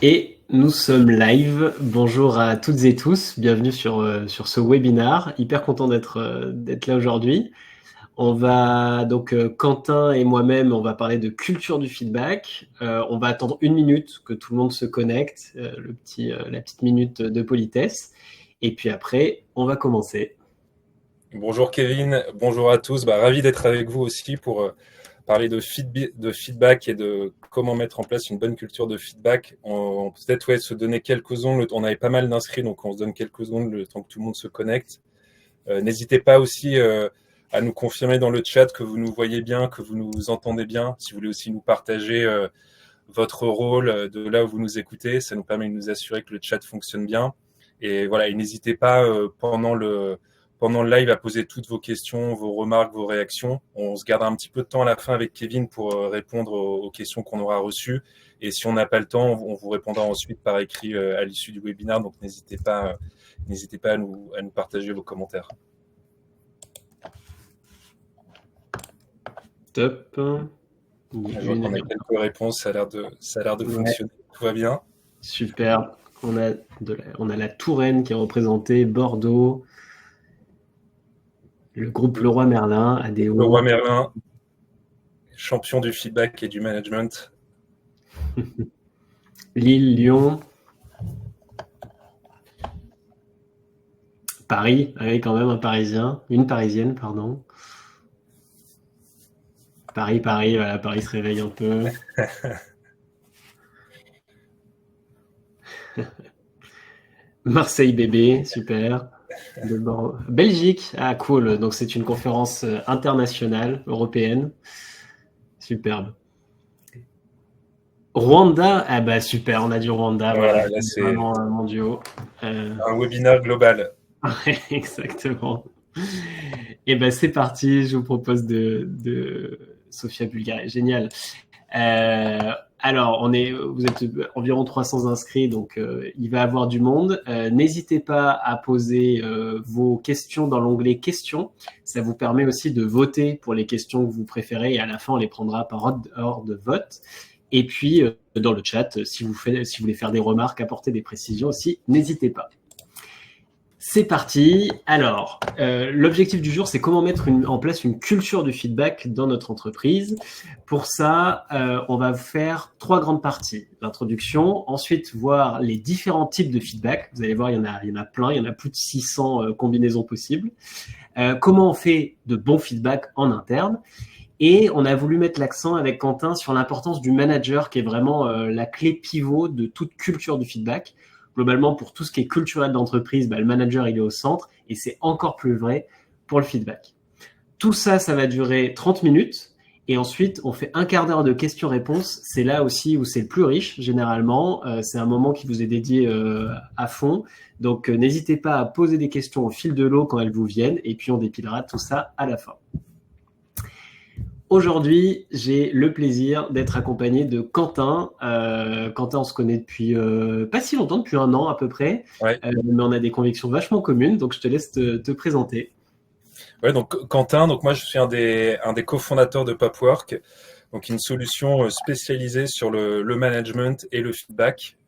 Et nous sommes live. Bonjour à toutes et tous. Bienvenue sur ce webinar. Hyper content d'être là aujourd'hui. On va donc Quentin et moi-même, on va parler de culture du feedback. On va attendre 1 minute que tout le monde se connecte, la petite minute de politesse. Et puis après, on va commencer. Bonjour Kevin, bonjour à tous. Ravi d'être avec vous aussi pour parler de feedback et de comment mettre en place une bonne culture de feedback. On peut peut-être se donner quelques secondes. On avait pas mal d'inscrits, donc on se donne quelques secondes le temps que tout le monde se connecte. N'hésitez pas aussi à nous confirmer dans le chat que vous nous voyez bien, que vous nous entendez bien. Si vous voulez aussi nous partager votre rôle de là où vous nous écoutez, ça nous permet de nous assurer que le chat fonctionne bien. Et voilà, et n'hésitez pas pendant le live à poser toutes vos questions, vos remarques, vos réactions. On se gardera un petit peu de temps à la fin avec Kevin pour répondre aux questions qu'on aura reçues. Et si on n'a pas le temps, on vous répondra ensuite par écrit à l'issue du webinaire. Donc n'hésitez pas à nous partager vos commentaires. Top. Je vois qu'on a quelques réponses, ça a l'air de fonctionner. Tout va bien. Super. On a la Touraine qui est représentée, Bordeaux, le groupe Leroy Merlin, ADO. Leroy Merlin, champion du feedback et du management. Lille, Lyon, Paris, avec quand même un Parisien, une Parisienne, pardon. Paris, voilà, Paris se réveille un peu. Marseille bébé, super. Belgique, ah cool, donc c'est une conférence internationale, européenne. Superbe. Rwanda, ah bah super, on a du Rwanda, voilà, Là, c'est vraiment mondiaux. un webinaire global. Exactement. Et ben c'est parti, je vous propose de Sophia Bulgaria, génial. Alors, vous êtes environ 300 inscrits, donc il va y avoir du monde. N'hésitez pas à poser vos questions dans l'onglet questions. Ça vous permet aussi de voter pour les questions que vous préférez et à la fin, on les prendra par ordre de vote. Et puis, dans le chat, si vous voulez faire des remarques, apporter des précisions aussi, n'hésitez pas. C'est parti. Alors, l'objectif du jour, c'est comment mettre en place une culture du feedback dans notre entreprise. Pour ça, on va faire 3 grandes parties. L'introduction, ensuite voir les différents types de feedback. Vous allez voir, il y en a plein, il y en a plus de 600 combinaisons possibles. Comment on fait de bons feedbacks en interne. Et on a voulu mettre l'accent avec Quentin sur l'importance du manager, qui est vraiment la clé pivot de toute culture du feedback. Globalement, pour tout ce qui est culturel d'entreprise, le manager, il est au centre et c'est encore plus vrai pour le feedback. Tout ça, ça va durer 30 minutes et ensuite, on fait un quart d'heure de questions-réponses. C'est là aussi où c'est le plus riche, généralement. C'est un moment qui vous est dédié à fond. Donc, n'hésitez pas à poser des questions au fil de l'eau quand elles vous viennent et puis on dépilera tout ça à la fin. Aujourd'hui, j'ai le plaisir d'être accompagné de Quentin. Quentin, on se connaît depuis pas si longtemps, depuis 1 an à peu près, Ouais. Mais on a des convictions vachement communes, donc je te laisse te présenter. Ouais, donc Quentin, donc moi je suis un des cofondateurs de Papwork, donc une solution spécialisée sur le management et le feedback.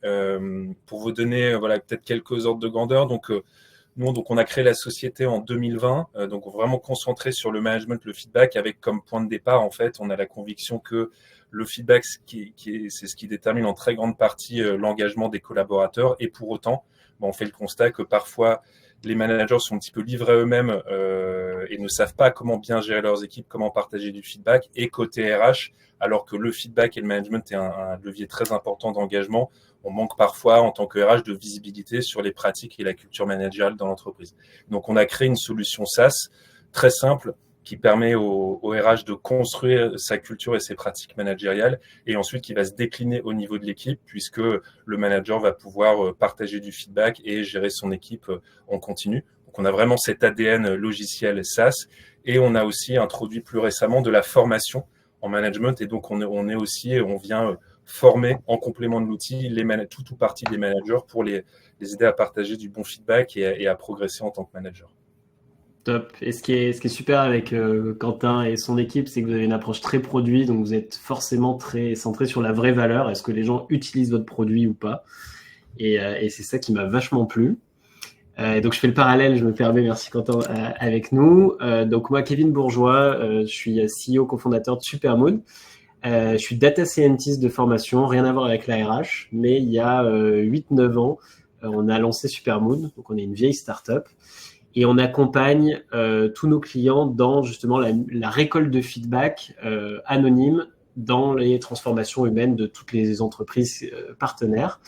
Pour vous donner voilà peut-être quelques ordres de grandeur, nous, on a créé la société en 2020, donc vraiment concentré sur le management, le feedback, avec comme point de départ, en fait, on a la conviction que le feedback, c'est ce qui détermine en très grande partie l'engagement des collaborateurs. Et pour autant, on fait le constat que parfois, les managers sont un petit peu livrés à eux-mêmes et ne savent pas comment bien gérer leurs équipes, comment partager du feedback. Et côté RH, alors que le feedback et le management est un levier très important d'engagement, on manque parfois, en tant que RH, de visibilité sur les pratiques et la culture managériale dans l'entreprise. Donc, on a créé une solution SaaS très simple qui permet au RH de construire sa culture et ses pratiques managériales et ensuite qui va se décliner au niveau de l'équipe puisque le manager va pouvoir partager du feedback et gérer son équipe en continu. Donc, on a vraiment cet ADN logiciel SaaS et on a aussi introduit plus récemment de la formation en management et donc on vient former en complément de l'outil tout ou partie des managers pour les aider à partager du bon feedback et à progresser en tant que manager. Top. Et ce qui est super avec Quentin et son équipe, c'est que vous avez une approche très produit, donc vous êtes forcément très centré sur la vraie valeur. Est-ce que les gens utilisent votre produit ou pas? Et c'est ça qui m'a vachement plu. Et donc je fais le parallèle, je me permets, merci Quentin, avec nous. Donc moi, Kevin Bourgeois, je suis CEO cofondateur de Supermoon. Je suis data scientist de formation, rien à voir avec la RH, mais il y a 8-9 ans, on a lancé Supermoon, donc on est une vieille startup, et on accompagne tous nos clients dans justement la récolte de feedback anonyme dans les transformations humaines de toutes les entreprises partenaires.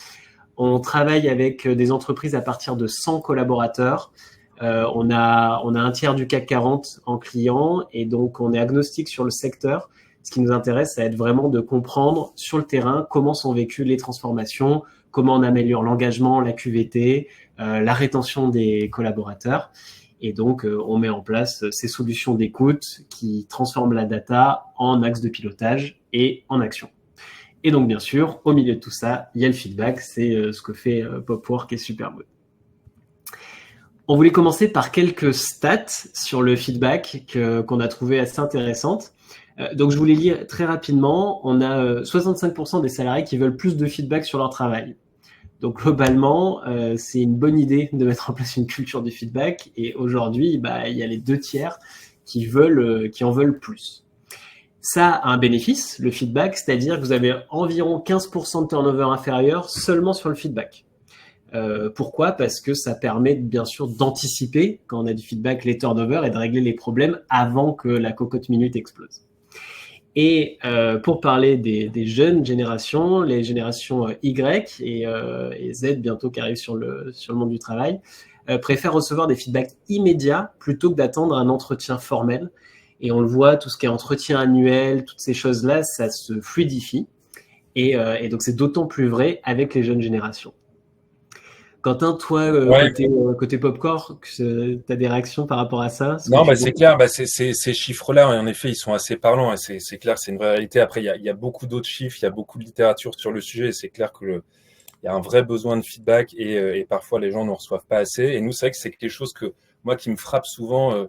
On travaille avec des entreprises à partir de 100 collaborateurs. On a un tiers du CAC 40 en clients et donc on est agnostique sur le secteur. Ce qui nous intéresse, ça va être vraiment de comprendre sur le terrain comment sont vécues les transformations, comment on améliore l'engagement, la QVT, la rétention des collaborateurs. Et donc, on met en place ces solutions d'écoute qui transforment la data en axe de pilotage et en action. Et donc, bien sûr, au milieu de tout ça, il y a le feedback. C'est ce que fait Popwork et Supermoon. On voulait commencer par quelques stats sur le feedback qu'on a trouvé assez intéressantes. Donc, je voulais lire très rapidement. On a 65% des salariés qui veulent plus de feedback sur leur travail. Donc, globalement, c'est une bonne idée de mettre en place une culture du feedback. Et aujourd'hui, il y a les 2/3 qui en veulent plus. Ça a un bénéfice, le feedback, c'est-à-dire que vous avez environ 15% de turnover inférieur seulement sur le feedback. Pourquoi? Parce que ça permet bien sûr d'anticiper, quand on a du feedback, les turnovers et de régler les problèmes avant que la cocotte minute explose. Et pour parler des jeunes générations, les générations Y et Z bientôt qui arrivent sur le monde du travail, préfèrent recevoir des feedbacks immédiats plutôt que d'attendre un entretien formel. Et on le voit, tout ce qui est entretien annuel, toutes ces choses-là, ça se fluidifie. Et donc, c'est d'autant plus vrai avec les jeunes générations. Quentin, toi, côté Popcorn, tu as des réactions par rapport à ça? Non, c'est clair, ces chiffres-là, en effet, ils sont assez parlants. C'est clair, c'est une vraie réalité. Après, il y a beaucoup d'autres chiffres, il y a beaucoup de littérature sur le sujet. Et c'est clair qu'il y a un vrai besoin de feedback et parfois les gens ne reçoivent pas assez. Et nous, c'est vrai que c'est quelque chose qui me frappe souvent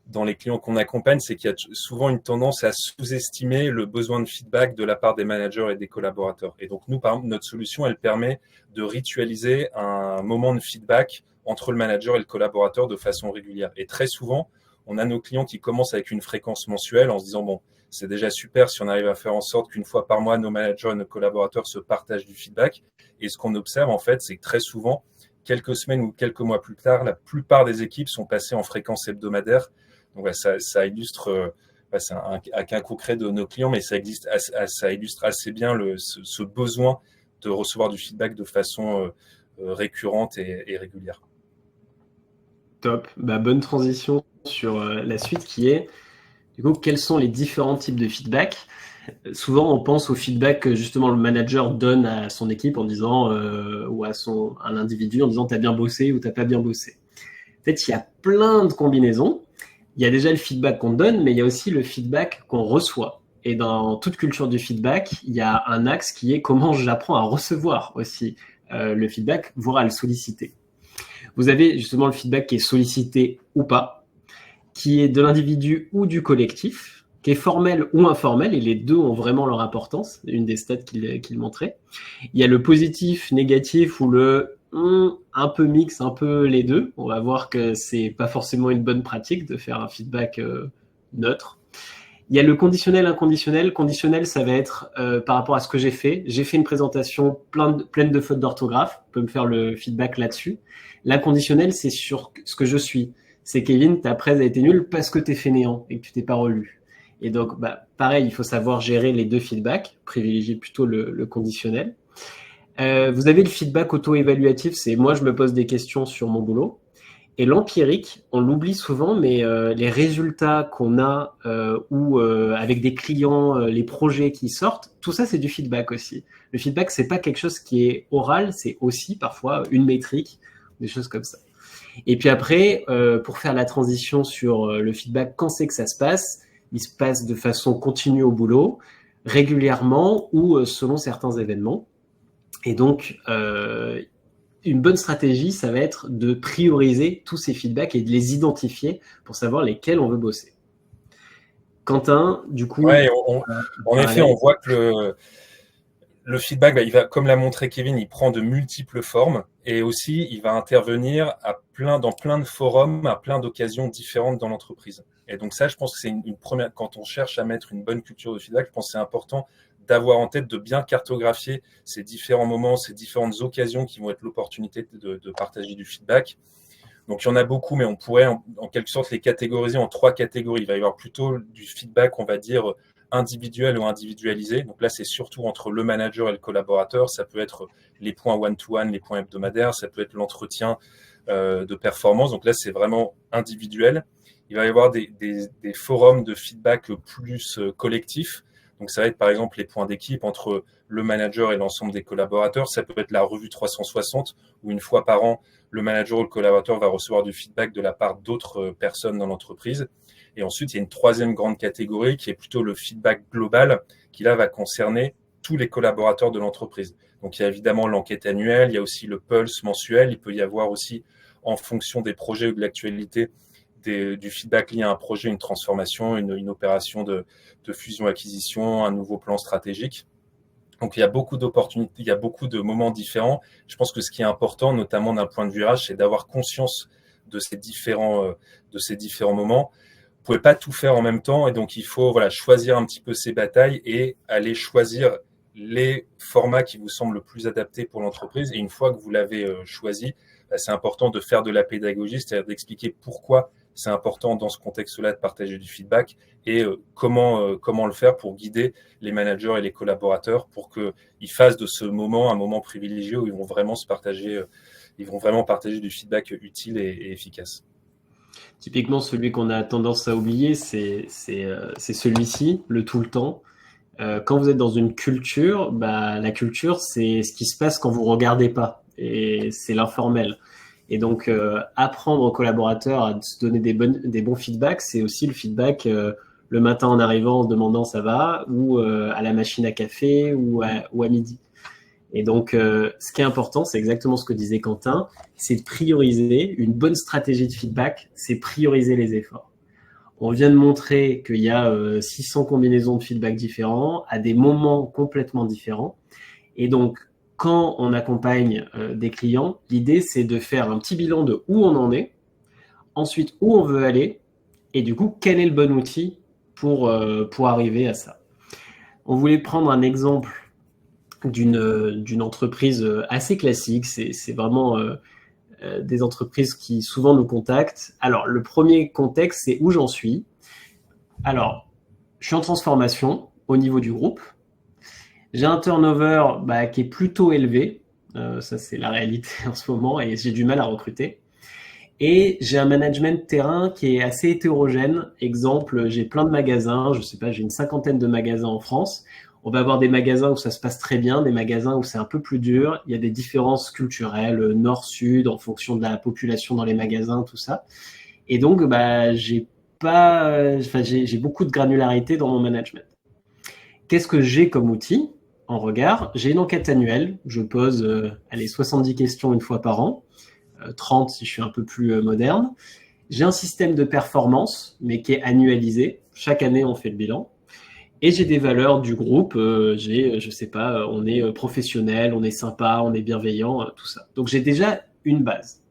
dans les clients qu'on accompagne, c'est qu'il y a souvent une tendance à sous-estimer le besoin de feedback de la part des managers et des collaborateurs. Et donc, nous, par exemple, notre solution, elle permet de ritualiser un moment de feedback entre le manager et le collaborateur de façon régulière. Et très souvent, on a nos clients qui commencent avec une fréquence mensuelle en se disant, bon, c'est déjà super si on arrive à faire en sorte qu'une fois par mois, nos managers et nos collaborateurs se partagent du feedback. Et ce qu'on observe, en fait, c'est que très souvent, quelques semaines ou quelques mois plus tard, la plupart des équipes sont passées en fréquence hebdomadaire. Donc, ça illustre, c'est un cas concret de nos clients, mais ça illustre assez bien ce besoin de recevoir du feedback de façon récurrente et régulière. Top. Bonne transition sur la suite qui est, du coup, quels sont les différents types de feedback? Souvent, on pense au feedback que justement le manager donne à son équipe en disant, ou à l'individu en disant t'as bien bossé ou t'as pas bien bossé. En fait, il y a plein de combinaisons. Il y a déjà le feedback qu'on donne, mais il y a aussi le feedback qu'on reçoit. Et dans toute culture du feedback, il y a un axe qui est comment j'apprends à recevoir aussi le feedback, voire à le solliciter. Vous avez justement le feedback qui est sollicité ou pas, qui est de l'individu ou du collectif, qui est formel ou informel, et les deux ont vraiment leur importance, une des stats qu'il montrait. Il y a le positif, négatif ou le un peu mix, un peu les deux. On va voir que c'est pas forcément une bonne pratique de faire un feedback neutre. Il y a le conditionnel, inconditionnel. Conditionnel, ça va être par rapport à ce que j'ai fait. J'ai fait une présentation pleine de fautes d'orthographe. On peut me faire le feedback là-dessus. L'inconditionnel, c'est sur ce que je suis. C'est Kevin, ta presse a été nulle parce que t'es fainéant et que tu t'es pas relu. Et donc, pareil, il faut savoir gérer les deux feedbacks, privilégier plutôt le conditionnel. Vous avez le feedback auto-évaluatif, c'est moi je me pose des questions sur mon boulot. Et l'empirique, on l'oublie souvent, mais les résultats qu'on a ou avec des clients, les projets qui sortent, tout ça c'est du feedback aussi. Le feedback, c'est pas quelque chose qui est oral, c'est aussi parfois une métrique, des choses comme ça. Et puis après, pour faire la transition sur le feedback, quand c'est que ça se passe? Il se passe de façon continue au boulot, régulièrement ou selon certains événements. Et donc, une bonne stratégie, ça va être de prioriser tous ces feedbacks et de les identifier pour savoir lesquels on veut bosser. Quentin, du coup, Ouais, en effet, on voit que le feedback, il va, comme l'a montré Kevin, il prend de multiples formes et aussi il va intervenir dans plein de forums, à plein d'occasions différentes dans l'entreprise. Et donc ça, je pense que c'est une première, quand on cherche à mettre une bonne culture de feedback, je pense que c'est important d'avoir en tête de bien cartographier ces différents moments, ces différentes occasions qui vont être l'opportunité de partager du feedback. Donc il y en a beaucoup, mais on pourrait en quelque sorte les catégoriser en 3 catégories. Il va y avoir plutôt du feedback, on va dire, individuel ou individualisé. Donc là, c'est surtout entre le manager et le collaborateur. Ça peut être les points one-to-one, les points hebdomadaires. Ça peut être l'entretien de performance. Donc là, c'est vraiment individuel. Il va y avoir des forums de feedback plus collectifs. Donc ça va être par exemple les points d'équipe entre le manager et l'ensemble des collaborateurs. Ça peut être la revue 360 où une fois par an, le manager ou le collaborateur va recevoir du feedback de la part d'autres personnes dans l'entreprise. Et ensuite, il y a une troisième grande catégorie qui est plutôt le feedback global, qui là va concerner tous les collaborateurs de l'entreprise. Donc, il y a évidemment l'enquête annuelle, il y a aussi le pulse mensuel, il peut y avoir aussi, en fonction des projets ou de l'actualité, du feedback lié à un projet, une transformation, une opération de fusion-acquisition, un nouveau plan stratégique. Donc, il y a beaucoup d'opportunités, il y a beaucoup de moments différents. Je pense que ce qui est important, notamment d'un point de vue RH, c'est d'avoir conscience de ces différents moments. Vous pouvez pas tout faire en même temps et donc il faut choisir un petit peu ses batailles et aller choisir les formats qui vous semblent le plus adaptés pour l'entreprise. Et une fois que vous l'avez choisi, c'est important de faire de la pédagogie, c'est-à-dire d'expliquer pourquoi c'est important dans ce contexte-là de partager du feedback et comment le faire pour guider les managers et les collaborateurs pour qu'ils fassent de ce moment un moment privilégié où ils vont vraiment partager du feedback utile et efficace. Typiquement, celui qu'on a tendance à oublier, c'est celui-ci, le tout le temps. Quand vous êtes dans une culture, la culture, c'est ce qui se passe quand vous regardez pas. Et c'est l'informel. Et donc, apprendre aux collaborateurs à se donner des bons feedbacks, c'est aussi le feedback le matin en arrivant en se demandant ça va, ou à la machine à café, ou à midi. Et donc, ce qui est important, c'est exactement ce que disait Quentin, c'est de prioriser. Une bonne stratégie de feedback, c'est prioriser les efforts. On vient de montrer qu'il y a 600 combinaisons de feedback différents à des moments complètement différents. Et donc, quand on accompagne des clients, l'idée, c'est de faire un petit bilan de où on en est, ensuite où on veut aller, et du coup, quel est le bon outil pour arriver à ça. On voulait prendre un exemple d'une entreprise assez classique. C'est vraiment des entreprises qui souvent nous contactent. Alors, le premier contexte, c'est où j'en suis. Alors, je suis en transformation au niveau du groupe. J'ai un turnover qui est plutôt élevé. Ça, c'est la réalité en ce moment et j'ai du mal à recruter. Et j'ai un management terrain qui est assez hétérogène. Exemple, j'ai plein de magasins. Je sais pas, j'ai une 50aine de magasins en France. On va avoir des magasins où ça se passe très bien, des magasins où c'est un peu plus dur. Il y a des différences culturelles, nord-sud, en fonction de la population dans les magasins, tout ça. Et donc, j'ai beaucoup de granularité dans mon management. Qu'est-ce que j'ai comme outil en regard? J'ai une enquête annuelle. Je pose 70 questions une fois par an, 30 si je suis un peu plus moderne. J'ai un système de performance, mais qui est annualisé. Chaque année, on fait le bilan. Et j'ai des valeurs du groupe. Je sais pas, on est professionnel, on est sympa, on est bienveillant, tout ça. Donc, j'ai déjà une base.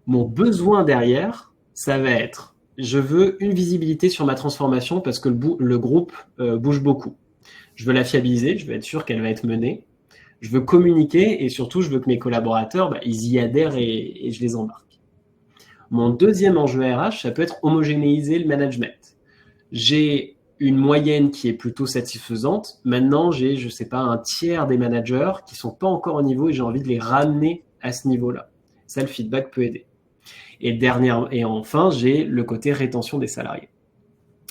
Mon besoin derrière, ça va être, je veux une visibilité sur ma transformation parce que le groupe bouge beaucoup. Je veux la fiabiliser, je veux être sûr qu'elle va être menée. Je veux communiquer et surtout, je veux que mes collaborateurs, ils y adhèrent et je les embarque. Mon deuxième enjeu RH, ça peut être homogénéiser le management. J'ai une moyenne qui est plutôt satisfaisante. Maintenant, j'ai, je sais pas, un tiers des managers qui sont pas encore au niveau et j'ai envie de les ramener à ce niveau-là. Ça, le feedback peut aider. Et enfin, j'ai le côté rétention des salariés.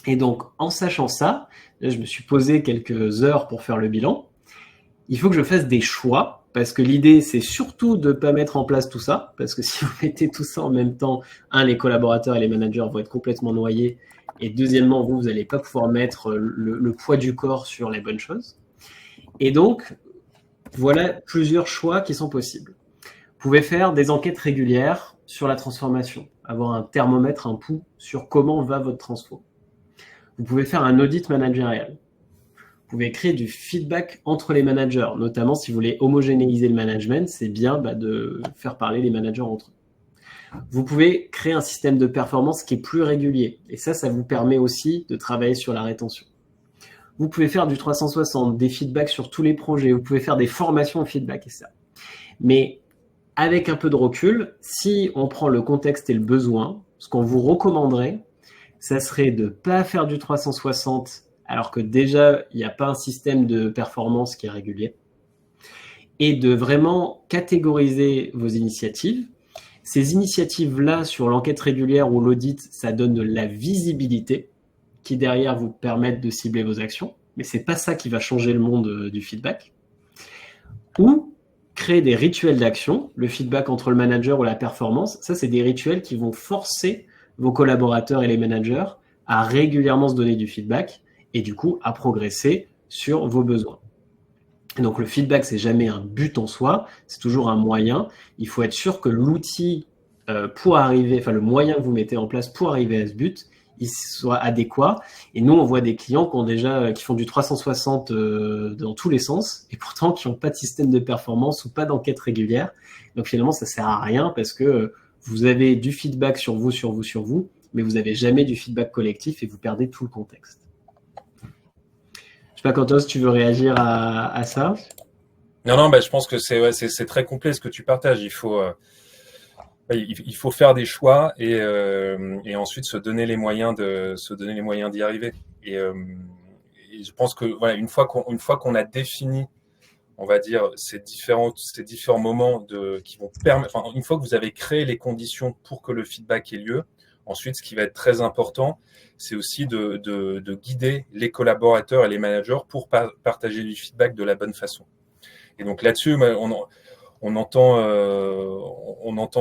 Et donc, en sachant ça, là, je me suis posé quelques heures pour faire le bilan. Il faut que je fasse des choix, parce que l'idée, c'est surtout de ne pas mettre en place tout ça, parce que si vous mettez tout ça en même temps, les collaborateurs et les managers vont être complètement noyés, et deuxièmement, vous n'allez pas pouvoir mettre le poids du corps sur les bonnes choses. Et donc, voilà plusieurs choix qui sont possibles. pouvez faire des enquêtes régulières sur la transformation, avoir un thermomètre, un pouls sur comment va votre transfo. Vous pouvez faire un audit managérial. Vous pouvez créer du feedback entre les managers, notamment si vous voulez homogénéiser le management, c'est bien de faire parler les managers entre eux. Vous pouvez créer un système de performance qui est plus régulier. Et ça vous permet aussi de travailler sur la rétention. Vous pouvez faire du 360, des feedbacks sur tous les projets. Vous pouvez faire des formations au feedback et ça. Mais avec un peu de recul, si on prend le contexte et le besoin, ce qu'on vous recommanderait, ça serait de ne pas faire du 360 alors que déjà, il n'y a pas un système de performance qui est régulier et de vraiment catégoriser vos initiatives. Ces initiatives-là, sur l'enquête régulière ou l'audit, ça donne de la visibilité qui, derrière, vous permettent de cibler vos actions. Mais ce n'est pas ça qui va changer le monde du feedback. Ou créer des rituels d'action, le feedback entre le manager ou la performance. Ça, c'est des rituels qui vont forcer vos collaborateurs et les managers à régulièrement se donner du feedback et du coup, à progresser sur vos besoins. Donc le feedback, c'est jamais un but en soi, c'est toujours un moyen. Il faut être sûr que l'outil pour arriver, enfin le moyen que vous mettez en place pour arriver à ce but, il soit adéquat. Et nous, on voit des clients qui font du 360 dans tous les sens, et pourtant qui n'ont pas de système de performance ou pas d'enquête régulière. Donc finalement, ça sert à rien parce que vous avez du feedback sur vous, mais vous n'avez jamais du feedback collectif et vous perdez tout le contexte. Je sais pas, Quentin, si tu veux réagir à ça. Non, je pense que c'est très complet ce que tu partages. Il faut faire des choix et ensuite se donner les moyens d'y arriver. Et je pense que voilà, une fois qu'on a défini, on va dire, ces différents moments qui vont permettre, enfin, une fois que vous avez créé les conditions pour que le feedback ait lieu, ensuite, ce qui va être très important, c'est aussi de guider les collaborateurs et les managers pour partager du feedback de la bonne façon. Et donc là-dessus, on entend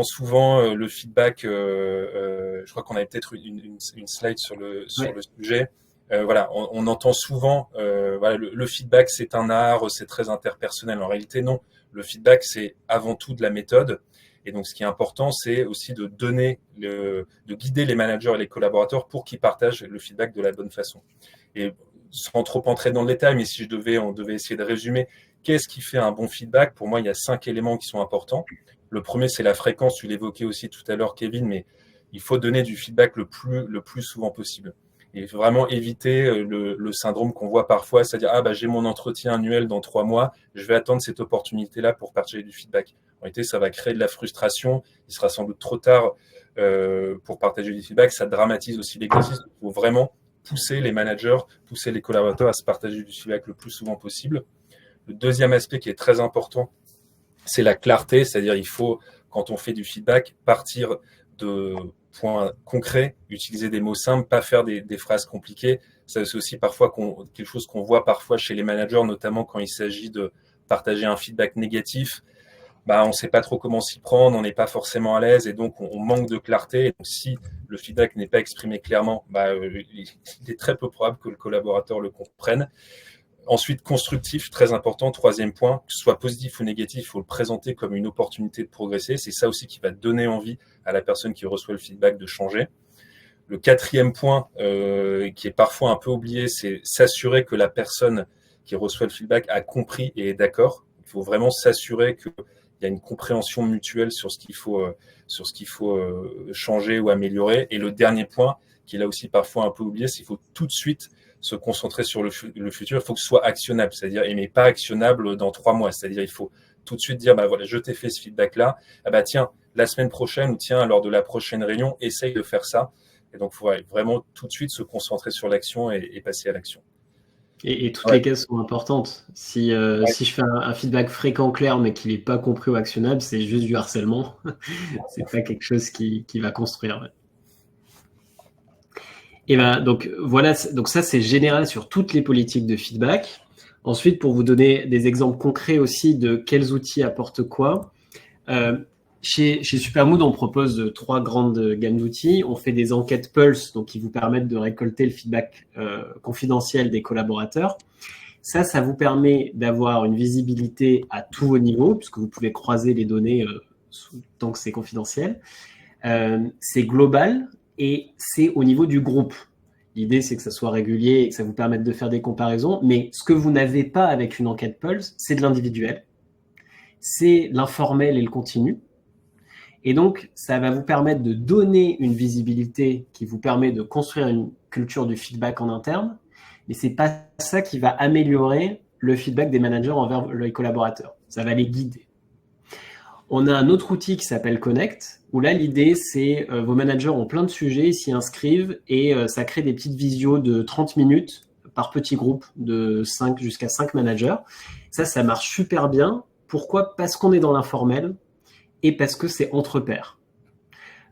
souvent le feedback. Je crois qu'on avait peut-être une slide sur le sujet. Voilà, on entend souvent, voilà, le feedback c'est un art, c'est très interpersonnel. En réalité, non. Le feedback c'est avant tout de la méthode. Et donc, ce qui est important, c'est aussi de guider les managers et les collaborateurs pour qu'ils partagent le feedback de la bonne façon. Et sans trop entrer dans le détail, mais si on devait essayer de résumer, qu'est-ce qui fait un bon feedback? Pour moi, il y a 5 éléments qui sont importants. Le premier, c'est la fréquence. Tu l'évoquais aussi tout à l'heure, Kevin, mais il faut donner du feedback le plus souvent possible. Et vraiment éviter le syndrome qu'on voit parfois, c'est-à-dire j'ai mon entretien annuel dans 3 mois, je vais attendre cette opportunité-là pour partager du feedback. En réalité, ça va créer de la frustration. Il sera sans doute trop tard pour partager du feedback. Ça dramatise aussi l'exercice. Il faut vraiment pousser les managers, pousser les collaborateurs à se partager du feedback le plus souvent possible. Le deuxième aspect qui est très important, c'est la clarté, c'est-à-dire il faut, quand on fait du feedback, partir de points concrets, utiliser des mots simples, pas faire des phrases compliquées. Ça, c'est aussi parfois quelque chose qu'on voit parfois chez les managers, notamment quand il s'agit de partager un feedback négatif. On ne sait pas trop comment s'y prendre, on n'est pas forcément à l'aise et donc on manque de clarté. Et donc, si le feedback n'est pas exprimé clairement, il est très peu probable que le collaborateur le comprenne. Ensuite, constructif, très important. Troisième point, que ce soit positif ou négatif, il faut le présenter comme une opportunité de progresser. C'est ça aussi qui va donner envie à la personne qui reçoit le feedback de changer. Le quatrième point, qui est parfois un peu oublié, c'est s'assurer que la personne qui reçoit le feedback a compris et est d'accord. Il faut vraiment s'assurer qu'il y a une compréhension mutuelle sur ce qu'il faut changer ou améliorer. Et le dernier point, qui est là aussi parfois un peu oublié, c'est qu'il faut tout de suite se concentrer sur le futur. Il faut que ce soit actionnable, c'est-à-dire, mais pas actionnable dans 3 mois. C'est-à-dire, il faut tout de suite dire, voilà, je t'ai fait ce feedback-là. Tiens, la semaine prochaine ou tiens, lors de la prochaine réunion, essaye de faire ça. Et donc, il faut vraiment tout de suite se concentrer sur l'action et passer à l'action. Et toutes les cases sont importantes. Si je fais un feedback fréquent, clair, mais qu'il n'est pas compris ou actionnable, c'est juste du harcèlement. C'est pas quelque chose qui va construire. Ouais. Et donc voilà, donc ça c'est général sur toutes les politiques de feedback. Ensuite, pour vous donner des exemples concrets aussi de quels outils apportent quoi, chez Supermood, on propose 3 grandes gammes d'outils. On fait des enquêtes Pulse, donc qui vous permettent de récolter le feedback confidentiel des collaborateurs. Ça vous permet d'avoir une visibilité à tous vos niveaux, puisque vous pouvez croiser les données tant que c'est confidentiel. C'est global et c'est au niveau du groupe. L'idée, c'est que ça soit régulier et que ça vous permette de faire des comparaisons. Mais ce que vous n'avez pas avec une enquête Pulse, c'est de l'individuel, c'est l'informel et le continu. Et donc, ça va vous permettre de donner une visibilité qui vous permet de construire une culture du feedback en interne. Mais c'est pas ça qui va améliorer le feedback des managers envers les collaborateurs. Ça va les guider. On a un autre outil qui s'appelle Connect, où là, l'idée, c'est vos managers ont plein de sujets, ils s'y inscrivent et ça crée des petites visios de 30 minutes par petit groupe de 5 jusqu'à 5 managers. Ça marche super bien. Pourquoi ? Parce qu'on est dans l'informel et parce que c'est entre pairs.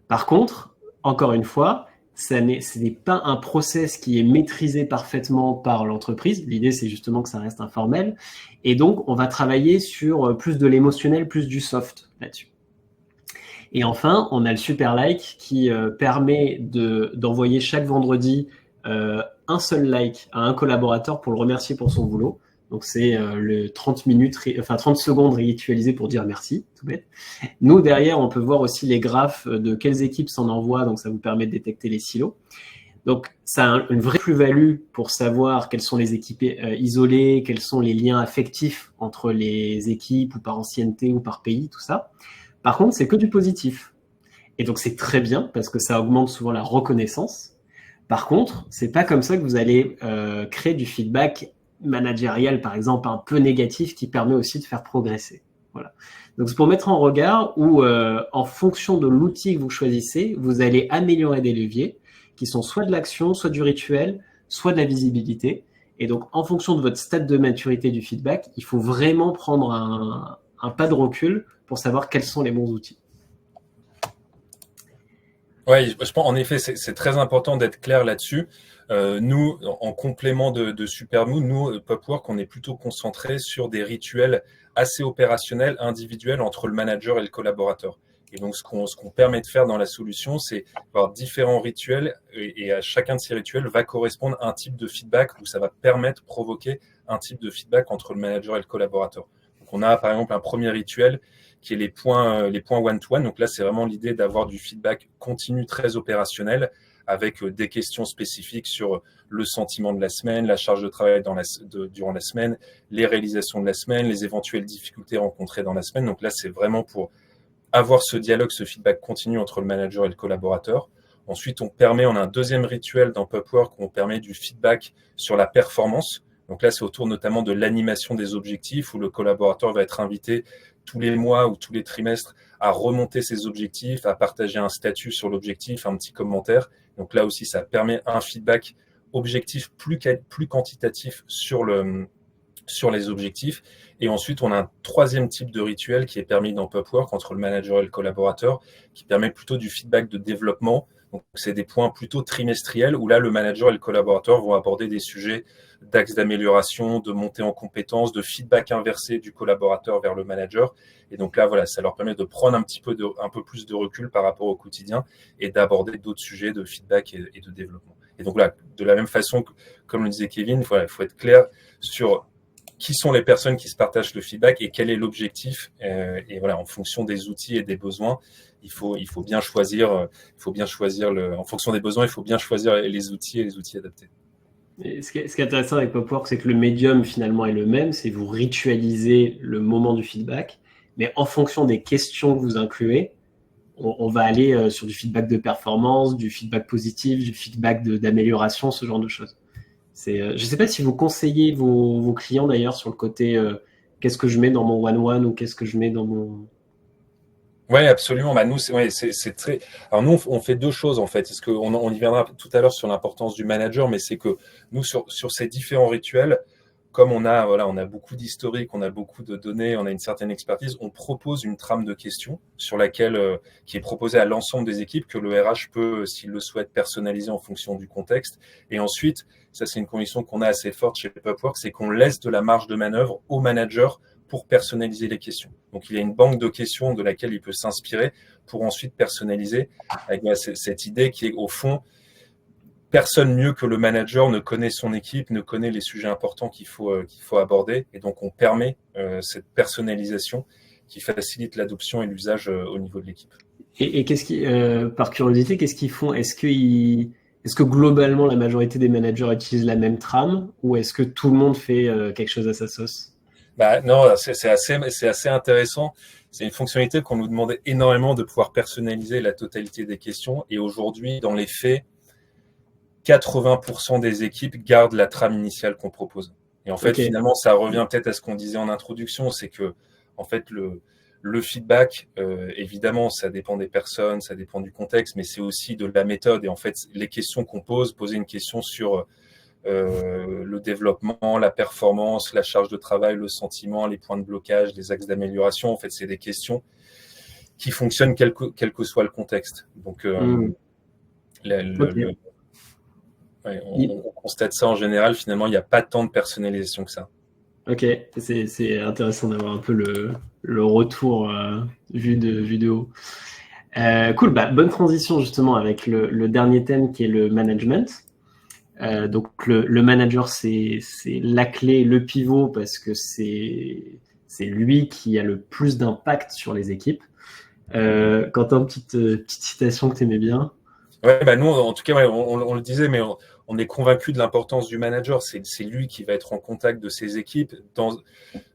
Par contre, encore une fois, ce n'est pas un process qui est maîtrisé parfaitement par l'entreprise. L'idée, c'est justement que ça reste informel. Et donc, on va travailler sur plus de l'émotionnel, plus du soft là-dessus. Et enfin, on a le Super Like qui permet d'envoyer chaque vendredi un seul like à un collaborateur pour le remercier pour son boulot. Donc, c'est le 30 secondes ritualisées pour dire merci, tout bête. Nous, derrière, on peut voir aussi les graphes de quelles équipes s'en envoient, donc ça vous permet de détecter les silos. Donc, ça a une vraie plus-value pour savoir quelles sont les équipes isolées, quels sont les liens affectifs entre les équipes, ou par ancienneté, ou par pays, tout ça. Par contre, c'est que du positif. Et donc, c'est très bien, parce que ça augmente souvent la reconnaissance. Par contre, c'est pas comme ça que vous allez créer du feedback managérial, par exemple, un peu négatif, qui permet aussi de faire progresser. Voilà. Donc, c'est pour mettre en regard où, en fonction de l'outil que vous choisissez, vous allez améliorer des leviers qui sont soit de l'action, soit du rituel, soit de la visibilité. Et donc, en fonction de votre stade de maturité du feedback, il faut vraiment prendre un pas de recul pour savoir quels sont les bons outils. Oui, je pense en effet, c'est très important d'être clair là-dessus. Nous, en complément de Supermood, nous, Popwork, on est plutôt concentré sur des rituels assez opérationnels, individuels entre le manager et le collaborateur. Et donc, ce qu'on permet de faire dans la solution, c'est avoir différents rituels et à chacun de ces rituels va correspondre un type de feedback où ça va permettre, provoquer un type de feedback entre le manager et le collaborateur. Donc, on a par exemple un premier rituel qui est les points one-to-one. Donc là, c'est vraiment l'idée d'avoir du feedback continu très opérationnel avec des questions spécifiques sur le sentiment de la semaine, la charge de travail durant la semaine, les réalisations de la semaine, les éventuelles difficultés rencontrées dans la semaine. Donc là, c'est vraiment pour avoir ce dialogue, ce feedback continu entre le manager et le collaborateur. Ensuite, on a un deuxième rituel dans Popwork où on permet du feedback sur la performance. Donc là, c'est autour notamment de l'animation des objectifs où le collaborateur va être invité tous les mois ou tous les trimestres à remonter ses objectifs, à partager un statut sur l'objectif, un petit commentaire. Donc là aussi, ça permet un feedback objectif plus quantitatif sur les objectifs. Et ensuite, on a un troisième type de rituel qui est permis dans Popwork entre le manager et le collaborateur, qui permet plutôt du feedback de développement. Donc, c'est des points plutôt trimestriels où là, le manager et le collaborateur vont aborder des sujets d'axes d'amélioration, de montée en compétences, de feedback inversé du collaborateur vers le manager. Et donc là, voilà, ça leur permet de prendre un peu plus de recul par rapport au quotidien et d'aborder d'autres sujets de feedback et de développement. Et donc là, de la même façon, comme le disait Kevin, il faut être clair sur qui sont les personnes qui se partagent le feedback et quel est l'objectif. Et voilà, en fonction des outils et des besoins, il faut bien choisir. En fonction des besoins, il faut bien choisir les outils et les outils adaptés. Et ce qui est intéressant avec Popwork, c'est que le médium finalement est le même, c'est vous ritualiser le moment du feedback, mais en fonction des questions que vous incluez, on va aller sur du feedback de performance, du feedback positif, du feedback d'amélioration, ce genre de choses. Je ne sais pas si vous conseillez vos clients d'ailleurs sur le côté qu'est-ce que je mets dans mon one-one ou qu'est-ce que je mets dans mon... Oui, absolument. Bah, nous, c'est très. Alors nous, on fait deux choses en fait. Parce on y viendra tout à l'heure sur l'importance du manager, mais c'est que nous, sur ces différents rituels, comme on a beaucoup d'historique, on a beaucoup de données, on a une certaine expertise, on propose une trame de questions sur laquelle qui est proposée à l'ensemble des équipes que le RH peut, s'il le souhaite, personnaliser en fonction du contexte. Et ensuite, ça c'est une condition qu'on a assez forte chez Popwork, c'est qu'on laisse de la marge de manœuvre au manager pour personnaliser les questions. Donc, il y a une banque de questions de laquelle il peut s'inspirer pour ensuite personnaliser avec cette idée qui est, au fond, personne mieux que le manager ne connaît son équipe, ne connaît les sujets importants qu'il faut aborder. Et donc, on permet cette personnalisation qui facilite l'adoption et l'usage au niveau de l'équipe. Et par curiosité, qu'est-ce qu'ils font? Est-ce que globalement la majorité des managers utilisent la même trame ou est-ce que tout le monde fait quelque chose à sa sauce? Non, c'est assez intéressant. C'est une fonctionnalité qu'on nous demandait énormément de pouvoir personnaliser la totalité des questions. Et aujourd'hui, dans les faits, 80% des équipes gardent la trame initiale qu'on propose. Et en fait, finalement, ça revient peut-être à ce qu'on disait en introduction, c'est que en fait le feedback, évidemment, ça dépend des personnes, ça dépend du contexte, mais c'est aussi de la méthode. Et en fait, les questions qu'on pose, poser une question sur le développement, la performance, la charge de travail, le sentiment, les points de blocage, les axes d'amélioration. En fait, c'est des questions qui fonctionnent quel que soit le contexte. Donc, on constate ça en général. Finalement, il n'y a pas tant de personnalisation que ça. Ok, c'est intéressant d'avoir un peu le retour vu de haut. Cool, bonne transition justement avec le dernier thème qui est le management. Donc le manager, c'est la clé, le pivot, parce que c'est lui qui a le plus d'impact sur les équipes. Quentin, petite citation que tu aimais bien. Ouais, nous, en tout cas, on le disait, mais on est convaincu de l'importance du manager. C'est lui qui va être en contact de ses équipes dans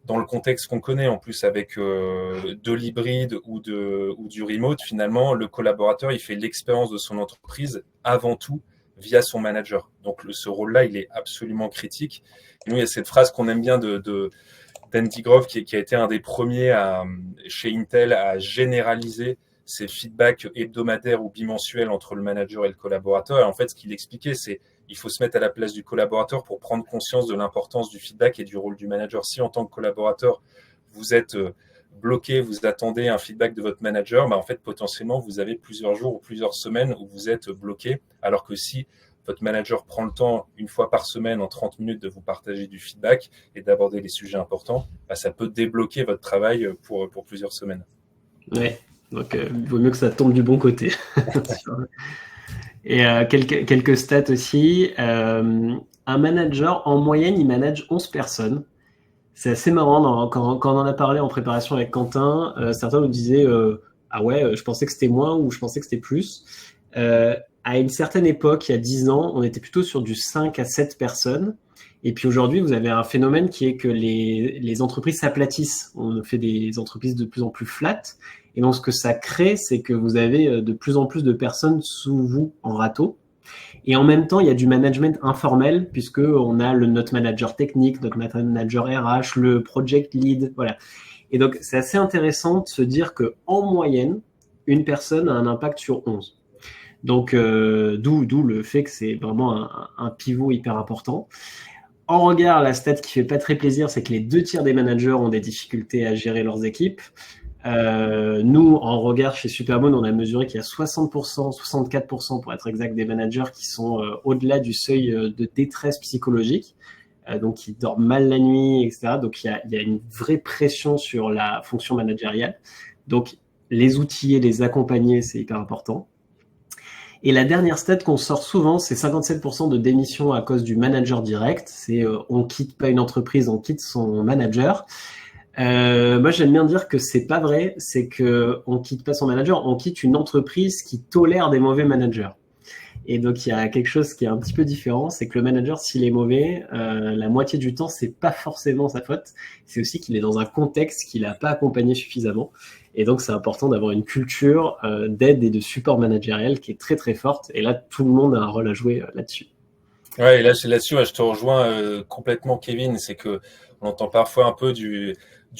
le contexte qu'on connaît. En plus, avec de l'hybride ou du remote, finalement, le collaborateur, il fait l'expérience de son entreprise avant tout via son manager. Donc, ce rôle-là, il est absolument critique. Et nous, il y a cette phrase qu'on aime bien d'Andy Grove, qui a été un des premiers chez Intel à généraliser ces feedbacks hebdomadaires ou bimensuels entre le manager et le collaborateur. Et en fait, ce qu'il expliquait, c'est qu'il faut se mettre à la place du collaborateur pour prendre conscience de l'importance du feedback et du rôle du manager. Si en tant que collaborateur, vous êtes bloqué, vous attendez un feedback de votre manager, en fait, potentiellement, vous avez plusieurs jours ou plusieurs semaines où vous êtes bloqué, alors que si votre manager prend le temps, une fois par semaine, en 30 minutes, de vous partager du feedback et d'aborder les sujets importants, ça peut débloquer votre travail pour plusieurs semaines. Ouais, donc il vaut mieux que ça tombe du bon côté. Et quelques stats aussi. Un manager, en moyenne, il manage 11 personnes. C'est assez marrant, quand on en a parlé en préparation avec Quentin, certains nous disaient ah ouais, je pensais que c'était moins ou je pensais que c'était plus. À une certaine époque, il y a 10 ans, on était plutôt sur du 5 à 7 personnes. Et puis aujourd'hui, vous avez un phénomène qui est que les entreprises s'aplatissent. On fait des entreprises de plus en plus flat. Et donc, ce que ça crée, c'est que vous avez de plus en plus de personnes sous vous en râteau. Et en même temps, il y a du management informel, puisqu'on a notre manager technique, notre manager RH, le project lead, voilà. Et donc, c'est assez intéressant de se dire qu'en moyenne, une personne a un impact sur 11. Donc, d'où le fait que c'est vraiment un pivot hyper important. En regard, la stat qui fait pas très plaisir, c'est que les 2 tiers des managers ont des difficultés à gérer leurs équipes. Nous, en regard chez Supermoon, on a mesuré qu'il y a 60%, 64% pour être exact, des managers qui sont au-delà du seuil de détresse psychologique, donc qui dorment mal la nuit, etc. Donc, il y a une vraie pression sur la fonction managériale. Donc, les outiller, les accompagner, c'est hyper important. Et la dernière stat qu'on sort souvent, c'est 57% de démissions à cause du manager direct. C'est on quitte pas une entreprise, on quitte son manager. Moi, j'aime bien dire que c'est pas vrai. C'est que on quitte pas son manager, on quitte une entreprise qui tolère des mauvais managers. Et donc, il y a quelque chose qui est un petit peu différent, c'est que le manager, s'il est mauvais, la moitié du temps, c'est pas forcément sa faute. C'est aussi qu'il est dans un contexte qu'il n'a pas accompagné suffisamment. Et donc, c'est important d'avoir une culture d'aide et de support managériel qui est très, très forte. Et là, tout le monde a un rôle à jouer là-dessus. Ouais, et là-dessus, je te rejoins complètement, Kevin. C'est que on entend parfois un peu du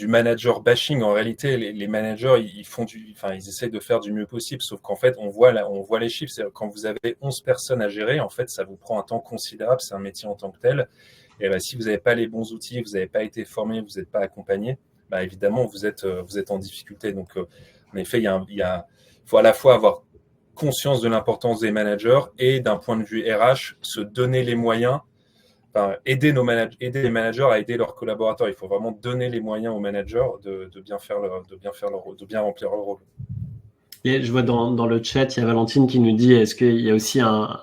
manager bashing. En réalité, les managers, ils essayent de faire du mieux possible. Sauf qu'en fait, on voit les chiffres. C'est quand vous avez 11 personnes à gérer, en fait, ça vous prend un temps considérable. C'est un métier en tant que tel. Et si vous n'avez pas les bons outils, vous n'avez pas été formé, vous n'êtes pas accompagné, évidemment, vous êtes en difficulté. Donc, en effet, il faut à la fois avoir conscience de l'importance des managers et d'un point de vue RH, se donner les moyens, aider les managers à aider leurs collaborateurs. Il faut vraiment donner les moyens aux managers de bien remplir leur rôle. Et je vois dans le chat, il y a Valentine qui nous dit, est-ce qu'il y a aussi un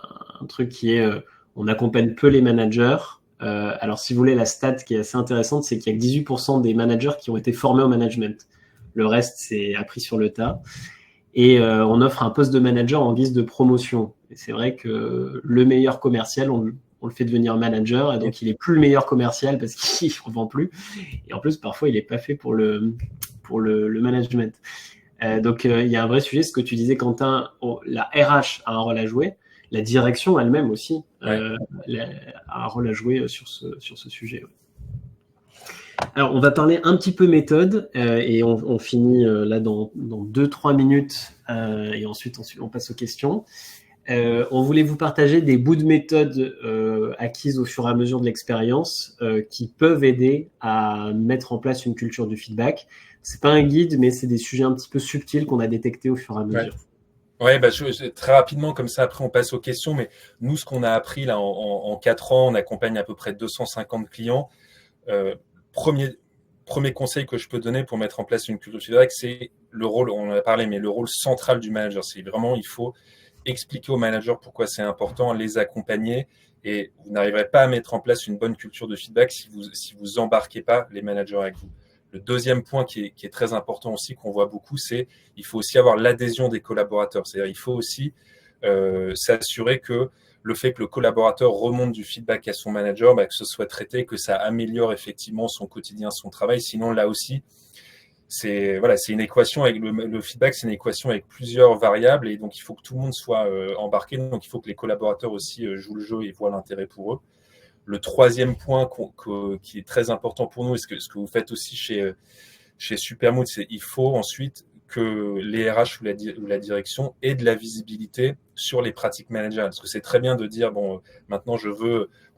truc qui est, on accompagne peu les managers. Alors, si vous voulez, la stat qui est assez intéressante, c'est qu'il y a que 18% des managers qui ont été formés au management. Le reste, c'est appris sur le tas. Et on offre un poste de manager en guise de promotion. Et c'est vrai que le meilleur commercial, on le fait devenir manager, et donc il est plus le meilleur commercial parce qu'il ne vend plus. Et en plus, parfois, il n'est pas fait pour le management. Donc, il y a un vrai sujet, ce que tu disais, Quentin, la RH a un rôle à jouer, la direction elle-même aussi a un rôle à jouer sur ce sujet. Ouais. Alors, on va parler un petit peu méthode et on finit là dans 2-3 minutes et ensuite on passe aux questions. On voulait vous partager des bouts de méthode acquises au fur et à mesure de l'expérience qui peuvent aider à mettre en place une culture du feedback. C'est pas un guide, mais c'est des sujets un petit peu subtils qu'on a détectés au fur et à mesure. Ouais, très rapidement, comme ça, après on passe aux questions. Mais nous, ce qu'on a appris là en 4 ans, on accompagne à peu près 250 clients. Premier conseil que je peux donner pour mettre en place une culture feedback, c'est le rôle, on en a parlé, mais le rôle central du manager. C'est vraiment, il faut expliquer aux managers pourquoi c'est important, les accompagner, et vous n'arriverez pas à mettre en place une bonne culture de feedback si vous embarquez pas les managers avec vous. Le deuxième point qui est très important aussi, qu'on voit beaucoup, c'est il faut aussi avoir l'adhésion des collaborateurs. C'est-à-dire il faut aussi s'assurer que le fait que le collaborateur remonte du feedback à son manager, que ce soit traité, que ça améliore effectivement son quotidien, son travail. Sinon, là aussi, c'est une équation avec le feedback, c'est une équation avec plusieurs variables, et donc il faut que tout le monde soit embarqué. Donc il faut que les collaborateurs aussi jouent le jeu et voient l'intérêt pour eux. Le troisième point qui est très important pour nous, et ce que vous faites aussi chez Supermood, c'est qu'il faut ensuite que les RH ou la direction aient de la visibilité sur les pratiques managériales. Parce que c'est très bien de dire, maintenant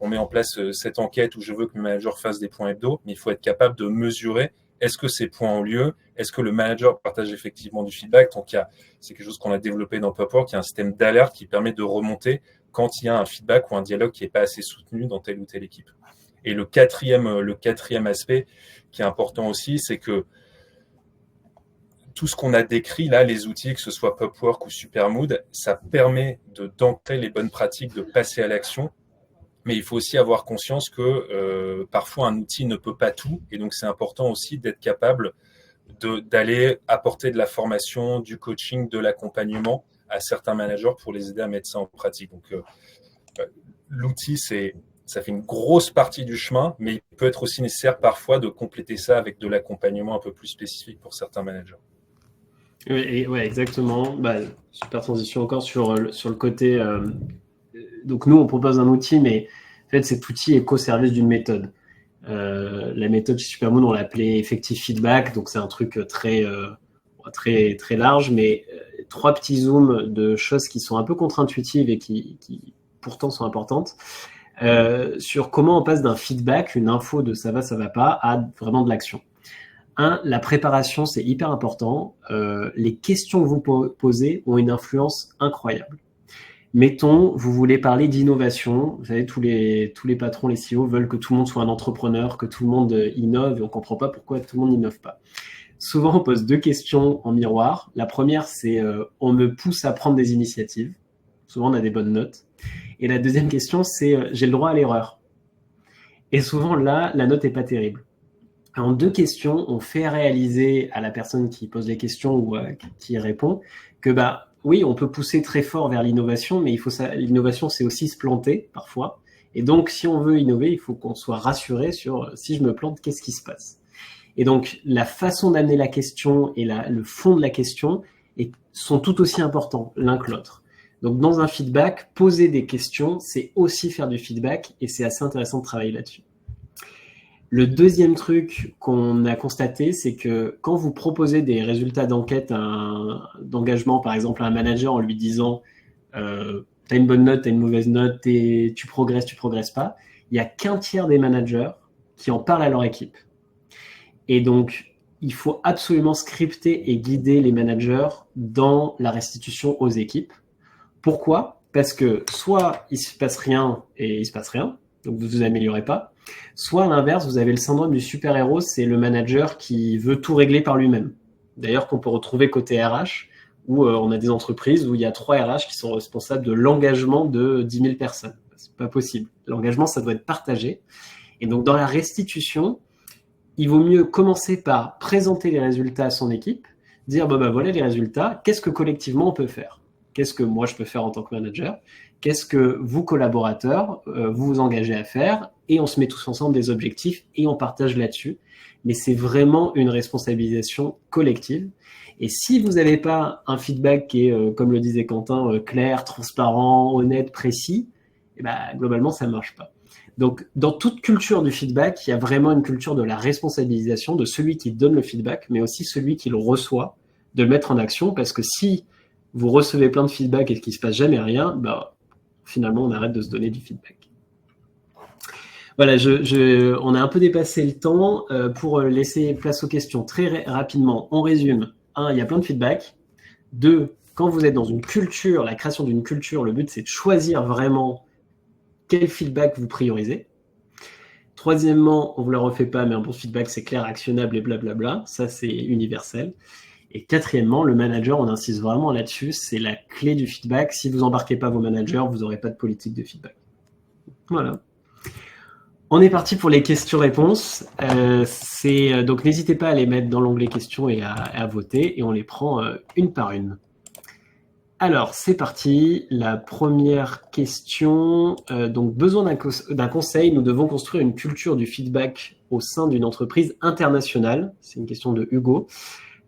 on met en place cette enquête où je veux que mes managers fassent des points hebdo, mais il faut être capable de mesurer est-ce que ces points ont lieu, est-ce que le manager partage effectivement du feedback. Donc c'est quelque chose qu'on a développé dans Popwork, il y a un système d'alerte qui permet de remonter quand il y a un feedback ou un dialogue qui n'est pas assez soutenu dans telle ou telle équipe. Et le quatrième aspect qui est important aussi, c'est que tout ce qu'on a décrit là, les outils, que ce soit Popwork ou Supermood, ça permet d'ancrer les bonnes pratiques, de passer à l'action. Mais il faut aussi avoir conscience que parfois un outil ne peut pas tout. Et donc, c'est important aussi d'être capable d'aller apporter de la formation, du coaching, de l'accompagnement à certains managers pour les aider à mettre ça en pratique. Donc, l'outil, ça fait une grosse partie du chemin, mais il peut être aussi nécessaire parfois de compléter ça avec de l'accompagnement un peu plus spécifique pour certains managers. Ouais, exactement. Super transition encore sur le côté. Donc nous, on propose un outil, mais en fait, cet outil est qu'au service d'une méthode. La méthode chez Supermood, on l'appelait Effective Feedback, donc c'est un truc très très large, mais 3 petits zooms de choses qui sont un peu contre-intuitives et qui pourtant sont importantes. Sur comment on passe d'un feedback, une info de ça va pas, à vraiment de l'action. La préparation, c'est hyper important. Les questions que vous posez ont une influence incroyable. Mettons, vous voulez parler d'innovation. Vous savez, tous les patrons, les CEO veulent que tout le monde soit un entrepreneur, que tout le monde innove, et on ne comprend pas pourquoi tout le monde n'innove pas. Souvent, on pose 2 questions en miroir. La première, c'est on me pousse à prendre des initiatives. Souvent, on a des bonnes notes. Et la deuxième question, c'est j'ai le droit à l'erreur. Et souvent, là, la note n'est pas terrible. En 2 questions, on fait réaliser à la personne qui pose les questions ou qui répond que oui, on peut pousser très fort vers l'innovation, mais l'innovation, c'est aussi se planter parfois. Et donc, si on veut innover, il faut qu'on soit rassuré sur si je me plante, qu'est-ce qui se passe. Et donc, la façon d'amener la question et le fond de la question sont tout aussi importants l'un que l'autre. Donc, dans un feedback, poser des questions, c'est aussi faire du feedback, et c'est assez intéressant de travailler là-dessus. Le deuxième truc qu'on a constaté, c'est que quand vous proposez des résultats d'enquête d'engagement, par exemple à un manager en lui disant t'as une bonne note, t'as une mauvaise note, tu progresses pas, il n'y a qu'un tiers des managers qui en parlent à leur équipe. Et donc, il faut absolument scripter et guider les managers dans la restitution aux équipes. Pourquoi ? Parce que soit il se passe rien et il se passe rien, donc vous vous améliorez pas. Soit à l'inverse, vous avez le syndrome du super-héros, c'est le manager qui veut tout régler par lui-même. D'ailleurs, qu'on peut retrouver côté RH, où on a des entreprises où il y a 3 RH qui sont responsables de l'engagement de 10 000 personnes. C'est pas possible. L'engagement, ça doit être partagé. Et donc, dans la restitution, il vaut mieux commencer par présenter les résultats à son équipe, dire voilà les résultats, qu'est-ce que collectivement on peut faire? Qu'est-ce que moi je peux faire en tant que manager? Qu'est-ce que vous, collaborateurs, vous vous engagez à faire? Et on se met tous ensemble des objectifs et on partage là-dessus. Mais c'est vraiment une responsabilisation collective. Et si vous n'avez pas un feedback qui est, comme le disait Quentin, clair, transparent, honnête, précis, globalement, ça ne marche pas. Donc, dans toute culture du feedback, il y a vraiment une culture de la responsabilisation de celui qui donne le feedback, mais aussi celui qui le reçoit, de le mettre en action, parce que si vous recevez plein de feedback et qu'il ne se passe jamais rien, finalement, on arrête de se donner du feedback. Voilà, on a un peu dépassé le temps. Pour laisser place aux questions très rapidement, on résume. 1, il y a plein de feedback. 2, quand vous êtes dans une culture, la création d'une culture, le but, c'est de choisir vraiment quel feedback vous priorisez. Troisièmement, on ne vous la refait pas, mais un bon feedback, c'est clair, actionnable et blablabla. Ça, c'est universel. Et quatrièmement, le manager, on insiste vraiment là-dessus, c'est la clé du feedback. Si vous n'embarquez pas vos managers, vous n'aurez pas de politique de feedback. Voilà. On est parti pour les questions-réponses. Donc, n'hésitez pas à les mettre dans l'onglet questions et à voter, et on les prend une par une. Alors, c'est parti. La première question. Donc, besoin d'un conseil. Nous devons construire une culture du feedback au sein d'une entreprise internationale. C'est une question de Hugo.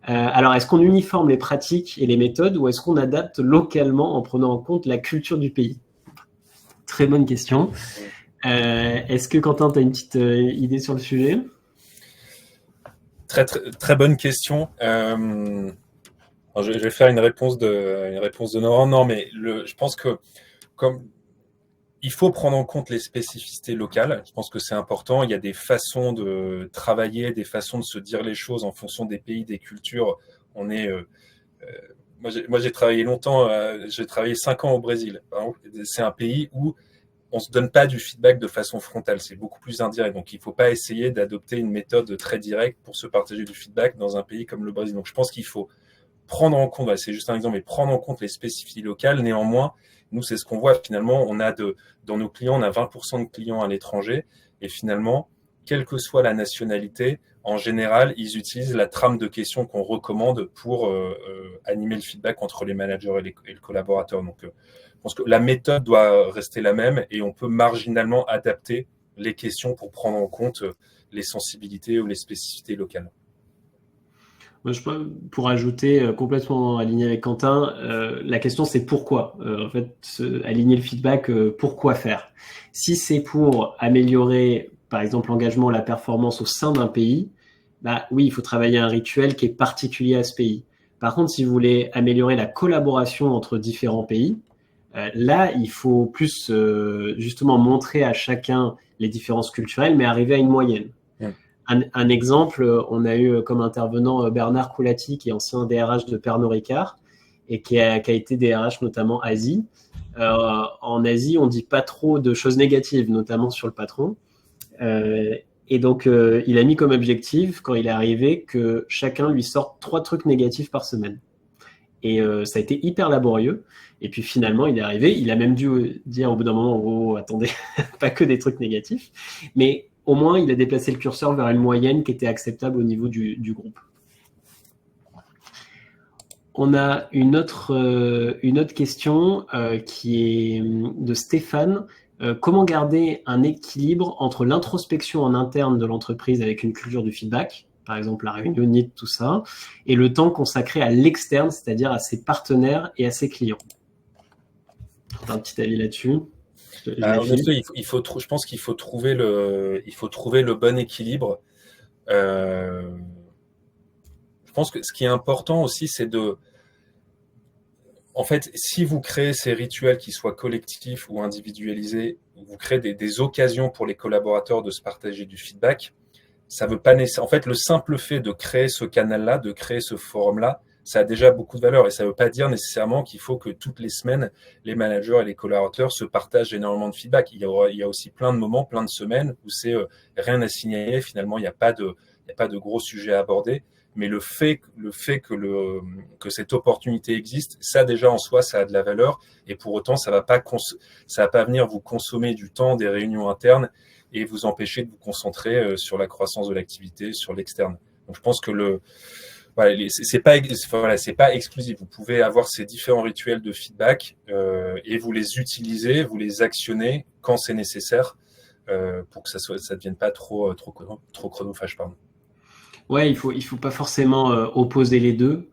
Alors, est-ce qu'on uniforme les pratiques et les méthodes ou est-ce qu'on adapte localement en prenant en compte la culture du pays? Très bonne question. Est-ce que Quentin, tu as une petite idée sur le sujet? Très, très, très bonne question. Je vais faire une réponse de non, mais je pense que comme il faut prendre en compte les spécificités locales, je pense que c'est important. Il y a des façons de travailler, des façons de se dire les choses en fonction des pays, des cultures. Moi, j'ai travaillé longtemps, j'ai travaillé 5 ans au Brésil. C'est un pays où on se donne pas du feedback de façon frontale, c'est beaucoup plus indirect. Donc, il faut pas essayer d'adopter une méthode très directe pour se partager du feedback dans un pays comme le Brésil. Donc, je pense qu'il faut prendre en compte, c'est juste un exemple, mais prendre en compte les spécificités locales. Néanmoins, nous, c'est ce qu'on voit finalement. Dans nos clients, on a 20% de clients à l'étranger. Et finalement, quelle que soit la nationalité, en général, ils utilisent la trame de questions qu'on recommande pour animer le feedback entre les managers et le collaborateur. Donc, je pense que la méthode doit rester la même et on peut marginalement adapter les questions pour prendre en compte les sensibilités ou les spécificités locales. Moi, pour ajouter, complètement aligné avec Quentin, la question c'est pourquoi. En fait, aligner le feedback, pourquoi faire? Si c'est pour améliorer, par exemple, l'engagement, la performance au sein d'un pays, oui, il faut travailler un rituel qui est particulier à ce pays. Par contre, si vous voulez améliorer la collaboration entre différents pays, là, il faut plus justement montrer à chacun les différences culturelles, mais arriver à une moyenne. Un exemple, on a eu comme intervenant Bernard Coulati, qui est ancien DRH de Pernod Ricard et qui a été DRH notamment Asie. En Asie, on ne dit pas trop de choses négatives, notamment sur le patron. Et donc, il a mis comme objectif, quand il est arrivé, que chacun lui sorte 3 trucs négatifs par semaine. Et ça a été hyper laborieux. Et puis finalement, il est arrivé. Il a même dû dire au bout d'un moment, oh, attendez, pas que des trucs négatifs. Mais au moins, il a déplacé le curseur vers une moyenne qui était acceptable au niveau du groupe. On a une autre question qui est de Stéphane. Comment garder un équilibre entre l'introspection en interne de l'entreprise avec une culture du feedback, par exemple la réunionnite, tout ça, et le temps consacré à l'externe, c'est-à-dire à ses partenaires et à ses clients? Un petit avis là-dessus? Je pense qu'il faut trouver le bon équilibre. Je pense que ce qui est important aussi, c'est en fait, si vous créez ces rituels qui soient collectifs ou individualisés, vous créez des occasions pour les collaborateurs de se partager du feedback. Ça veut pas nécessairement. En fait, le simple fait de créer ce canal-là, de créer ce forum-là, ça a déjà beaucoup de valeur et ça ne veut pas dire nécessairement qu'il faut que toutes les semaines, les managers et les collaborateurs se partagent énormément de feedback. Il y a aussi plein de moments, plein de semaines où c'est rien à signaler. Finalement, il n'y a pas de gros sujets à aborder. Mais le fait que cette opportunité existe, ça déjà en soi, ça a de la valeur. Et pour autant, ça va pas venir vous consommer du temps des réunions internes et vous empêcher de vous concentrer sur la croissance de l'activité, sur l'externe. Donc, je pense que voilà, c'est pas exclusif. Vous pouvez avoir ces différents rituels de feedback et vous les utilisez, vous les actionnez quand c'est nécessaire pour que ça devienne pas trop chronophage, pardon. Ouais, il faut pas forcément opposer les deux.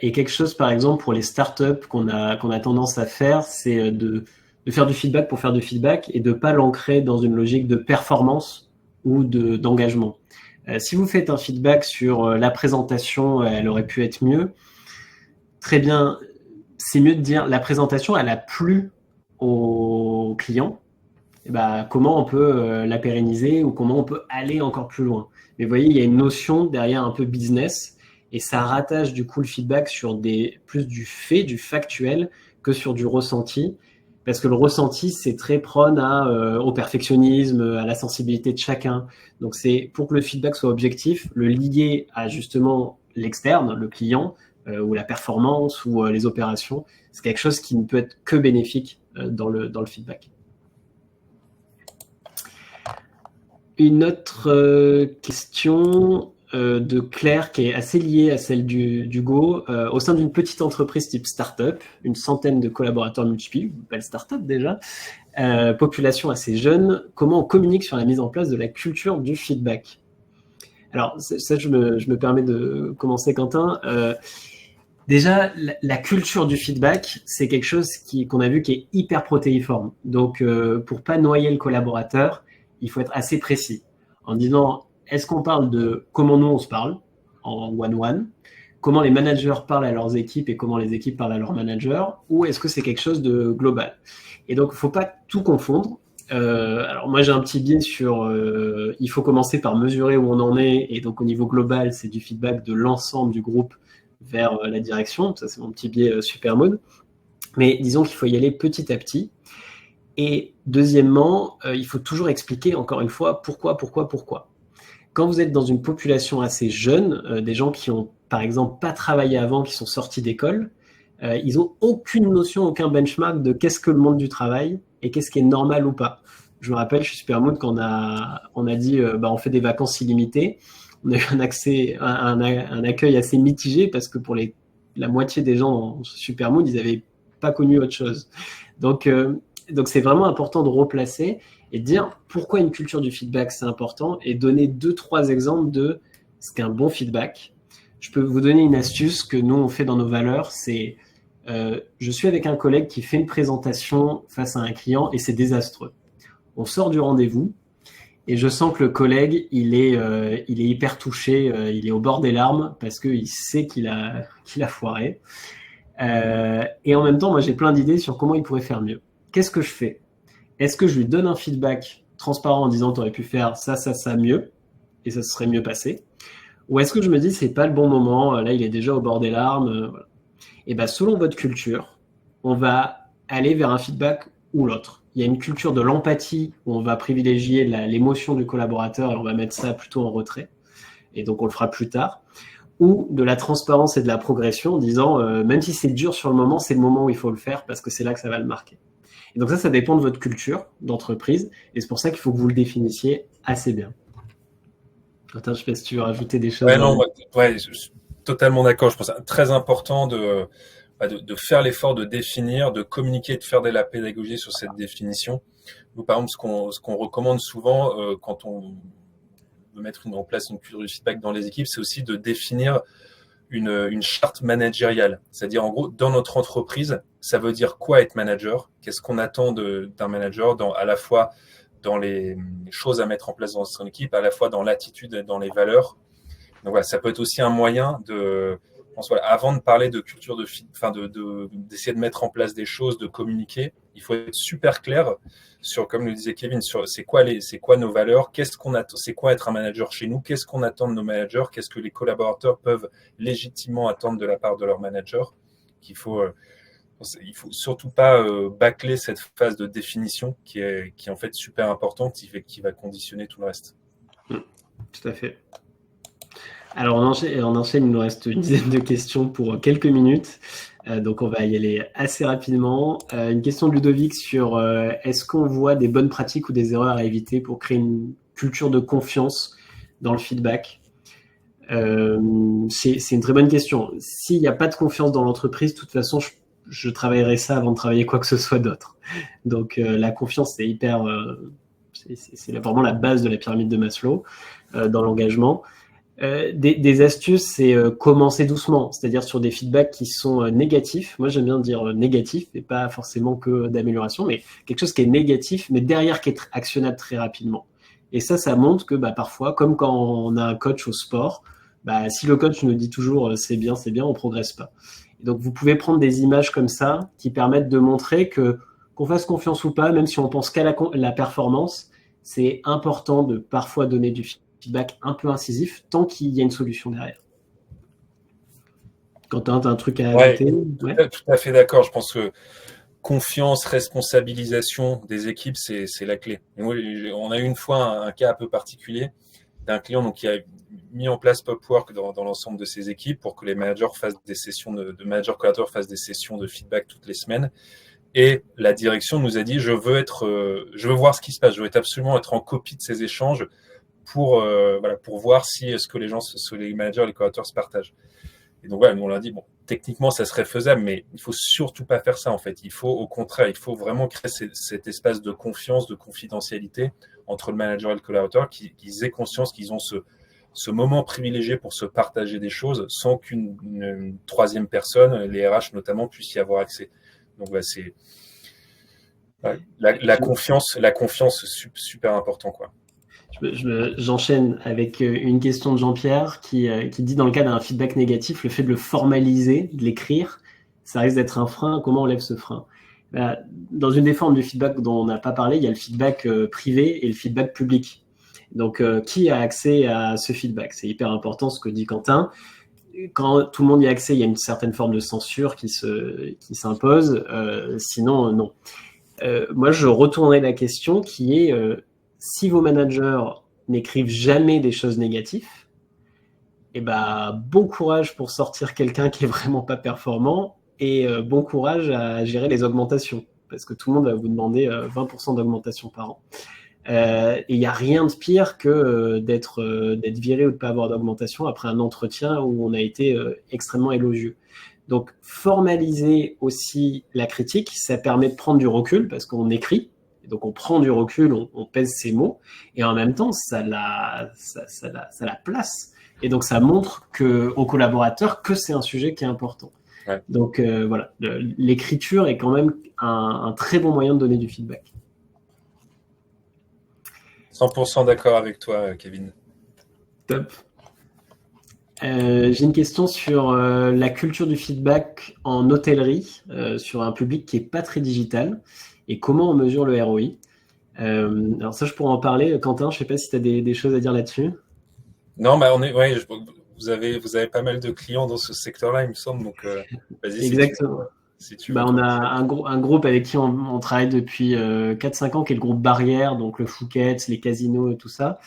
Et quelque chose, par exemple, pour les startups qu'on a tendance à faire, c'est de faire du feedback pour faire du feedback et de pas l'ancrer dans une logique de performance ou d'engagement. Si vous faites un feedback sur la présentation, elle aurait pu être mieux. Très bien, c'est mieux de dire la présentation, elle a plu au client. Et bah, comment on peut la pérenniser ou comment on peut aller encore plus loin. Mais vous voyez, il y a une notion derrière un peu business et ça rattache du coup le feedback sur plus du fait, du factuel que sur du ressenti. Parce que le ressenti, c'est très prône au perfectionnisme, à la sensibilité de chacun. Donc c'est pour que le feedback soit objectif, le lier à justement l'externe, le client, ou la performance ou les opérations, c'est quelque chose qui ne peut être que bénéfique dans le feedback. Une autre question de Claire qui est assez liée à celle d'Hugo. Au sein d'une petite entreprise type start-up, une centaine de collaborateurs multipliés, belle start-up déjà, population assez jeune, comment on communique sur la mise en place de la culture du feedback? Alors, ça je me permets de commencer, Quentin. Déjà, la culture du feedback, c'est quelque chose qu'on a vu qui est hyper protéiforme. Donc, pour pas noyer le collaborateur, il faut être assez précis en disant, est-ce qu'on parle de comment nous on se parle en one-one, comment les managers parlent à leurs équipes et comment les équipes parlent à leurs managers, ou est-ce que c'est quelque chose de global? Et donc, il ne faut pas tout confondre. Alors moi j'ai un petit biais sur il faut commencer par mesurer où on en est, et donc au niveau global c'est du feedback de l'ensemble du groupe vers la direction. Ça c'est mon petit biais Supermoon, mais disons qu'il faut y aller petit à petit. Et deuxièmement, il faut toujours expliquer encore une fois pourquoi. Quand vous êtes dans une population assez jeune, des gens qui ont par exemple pas travaillé avant, qui sont sortis d'école, ils ont aucune notion, aucun benchmark de qu'est-ce que le monde du travail et qu'est-ce qui est normal ou pas. Je me rappelle chez Supermoon quand on a dit on fait des vacances illimitées. On a eu un accueil assez mitigé parce que pour la moitié des gens dans Supermoon, ils n'avaient pas connu autre chose. Donc c'est vraiment important de replacer et de dire pourquoi une culture du feedback c'est important et donner 2-3 exemples de ce qu'est un bon feedback. Je peux vous donner une astuce que nous on fait dans nos valeurs, c'est je suis avec un collègue qui fait une présentation face à un client et c'est désastreux. On sort du rendez-vous et je sens que le collègue il est hyper touché, il est au bord des larmes parce qu'il sait qu'il a foiré. Et en même temps, moi j'ai plein d'idées sur comment il pourrait faire mieux. Qu'est-ce que je fais? Est-ce que je lui donne un feedback transparent en disant tu aurais pu faire ça mieux et ça se serait mieux passé? Ou est-ce que je me dis c'est pas le bon moment, là il est déjà au bord des larmes, voilà. Et bien selon votre culture, on va aller vers un feedback ou l'autre. Il y a une culture de l'empathie où on va privilégier l'émotion du collaborateur et on va mettre ça plutôt en retrait. Et donc on le fera plus tard. Ou de la transparence et de la progression en disant même si c'est dur sur le moment, c'est le moment où il faut le faire parce que c'est là que ça va le marquer. Et donc ça dépend de votre culture d'entreprise et c'est pour ça qu'il faut que vous le définissiez assez bien. Attends, je sais pas si tu veux rajouter des choses. Ouais, non, je suis totalement d'accord. Je pense que c'est très important de faire l'effort de définir, de communiquer, de faire de la pédagogie sur cette définition. Nous, par exemple, ce qu'on recommande souvent quand on veut mettre en place une culture du feedback dans les équipes, c'est aussi de définir une charte managériale. C'est-à-dire, en gros, dans notre entreprise, ça veut dire quoi être manager? Qu'est-ce qu'on attend d'un manager à la fois dans les choses à mettre en place dans son équipe, à la fois dans l'attitude et dans les valeurs. Donc voilà, ça peut être aussi un moyen avant de parler de culture d'essayer de mettre en place des choses, de communiquer, il faut être super clair sur, comme le disait Kevin, sur c'est quoi nos valeurs, c'est quoi être un manager chez nous, qu'est-ce qu'on attend de nos managers, qu'est-ce que les collaborateurs peuvent légitimement attendre de la part de leur manager, il faut surtout pas bâcler cette phase de définition qui est en fait super importante, qui va conditionner tout le reste. Tout à fait. Alors on enchaîne, il nous reste une dizaine de questions pour quelques minutes. Donc, on va y aller assez rapidement. Une question de Ludovic sur est-ce qu'on voit des bonnes pratiques ou des erreurs à éviter pour créer une culture de confiance dans le feedback? C'est une très bonne question. S'il n'y a pas de confiance dans l'entreprise, de toute façon, je travaillerai ça avant de travailler quoi que ce soit d'autre. Donc, la confiance, c'est hyper... c'est vraiment la base de la pyramide de Maslow dans l'engagement. Des astuces, c'est commencer doucement, c'est-à-dire sur des feedbacks qui sont négatifs. Moi, j'aime bien dire négatif, et pas forcément que d'amélioration, mais quelque chose qui est négatif, mais derrière qui est actionnable très rapidement. Et ça montre que parfois, comme quand on a un coach au sport, si le coach nous dit toujours c'est bien, on progresse pas. Et donc, vous pouvez prendre des images comme ça qui permettent de montrer que qu'on fasse confiance ou pas, même si on pense qu'à la performance, c'est important de parfois donner du feedback un peu incisif tant qu'il y a une solution derrière. Quentin, tu as un truc à ajouter? Tout à fait d'accord. Je pense que confiance, responsabilisation des équipes, c'est la clé. Et moi, on a eu une fois un cas un peu particulier d'un client qui a mis en place Popwork dans l'ensemble de ses équipes pour que les managers fassent des sessions de managers collaborateurs fassent des sessions de feedback toutes les semaines. Et la direction nous a dit je veux voir ce qui se passe, je veux absolument être en copie de ces échanges pour voir si ce que les managers, les collaborateurs se partagent. Et donc nous on leur a dit techniquement ça serait faisable, mais il faut surtout pas faire ça en fait. Il faut au contraire, il faut vraiment créer cet espace de confiance, de confidentialité entre le manager et le collaborateur, qu'ils aient conscience qu'ils ont ce moment privilégié pour se partager des choses sans qu'une troisième personne, les RH notamment, puisse y avoir accès. Donc c'est la confiance, super important quoi. J'enchaîne avec une question de Jean-Pierre qui dit dans le cas d'un feedback négatif, le fait de le formaliser, de l'écrire, ça risque d'être un frein. Comment on lève ce frein? Dans une des formes du feedback dont on n'a pas parlé, il y a le feedback privé et le feedback public. Donc, qui a accès à ce feedback? C'est hyper important ce que dit Quentin. Quand tout le monde y a accès, il y a une certaine forme de censure qui s'impose. Sinon, non. Moi, je retournerai la question qui est si vos managers n'écrivent jamais des choses négatives, bon courage pour sortir quelqu'un qui est vraiment pas performant et bon courage à gérer les augmentations parce que tout le monde va vous demander 20% d'augmentation par an. Et il n'y a rien de pire que d'être viré ou de ne pas avoir d'augmentation après un entretien où on a été extrêmement élogieux. Donc, formaliser aussi la critique, ça permet de prendre du recul parce qu'on écrit. Donc, on prend du recul, on pèse ses mots. Et en même temps, ça la place. Et donc, ça montre aux collaborateurs que c'est un sujet qui est important. Ouais. Donc, voilà. L'écriture est quand même un très bon moyen de donner du feedback. 100% d'accord avec toi, Kevin. Top. J'ai une question sur la culture du feedback en hôtellerie, sur un public qui n'est pas très digital, et comment on mesure le ROI. Alors ça, je pourrais en parler. Quentin, je ne sais pas si tu as des choses à dire là-dessus. Non, vous avez pas mal de clients dans ce secteur-là, il me semble. Donc, vas-y. Exactement. Si tu veux on a un groupe avec qui on travaille depuis 4-5 ans, qui est le groupe Barrière, donc le Phuket, les casinos et tout ça.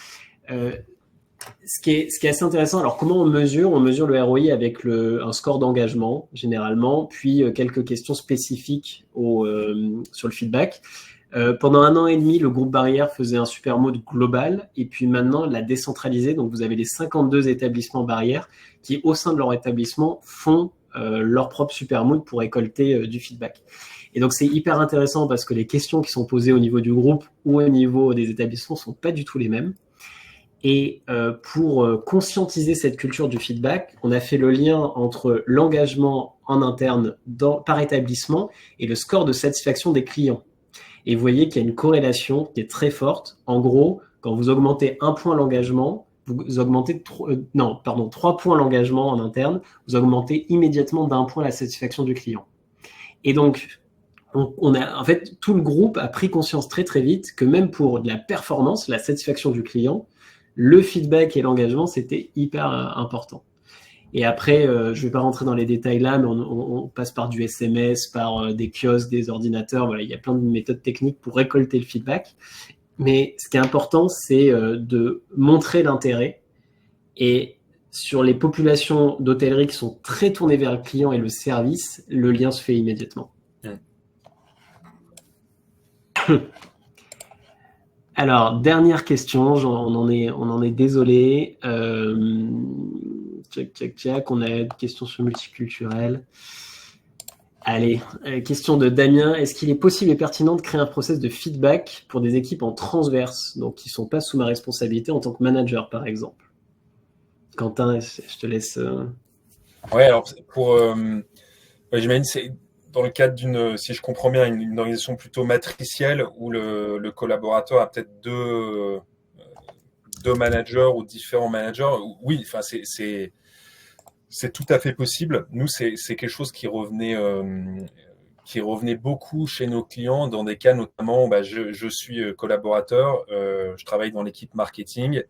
Ce qui est assez intéressant, alors comment on mesure? On mesure le ROI avec un score d'engagement, généralement, puis quelques questions spécifiques sur le feedback. Pendant 1 an et demi, le groupe Barrière faisait un super mode global, et puis maintenant, l'a décentralisé. Donc, vous avez les 52 établissements Barrière qui, au sein de leur établissement, font leur propre super mood pour récolter du feedback. Et donc, c'est hyper intéressant parce que les questions qui sont posées au niveau du groupe ou au niveau des établissements sont pas du tout les mêmes. Et pour conscientiser cette culture du feedback, on a fait le lien entre l'engagement en interne par établissement et le score de satisfaction des clients. Et vous voyez qu'il y a une corrélation qui est très forte. En gros, quand vous augmentez 1 point l'engagement, vous augmentez 3 points l'engagement en interne, vous augmentez immédiatement d'1 point la satisfaction du client. Et donc, en fait, tout le groupe a pris conscience très très vite que même pour de la performance, la satisfaction du client, le feedback et l'engagement, c'était hyper important. Et après, je ne vais pas rentrer dans les détails là, mais on passe par du SMS, par des kiosques, des ordinateurs. Voilà, il y a plein de méthodes techniques pour récolter le feedback. Mais ce qui est important, c'est de montrer l'intérêt. Et Sur les populations d'hôtellerie qui sont très tournées vers le client et le service, le lien se fait immédiatement. Alors, dernière question, on en est désolé. On a une question sur multiculturel. Allez, question de Damien. Est-ce qu'il est possible et pertinent de créer un process de feedback pour des équipes en transverse, donc qui ne sont pas sous ma responsabilité en tant que manager, par exemple? Quentin, je te laisse. Ouais, alors j'imagine c'est dans le cadre si je comprends bien, une organisation plutôt matricielle où le collaborateur a peut-être deux managers ou différents managers. Oui, enfin c'est tout à fait possible. Nous, c'est quelque chose qui revenait beaucoup chez nos clients dans des cas notamment, je suis collaborateur, je travaille dans l'équipe marketing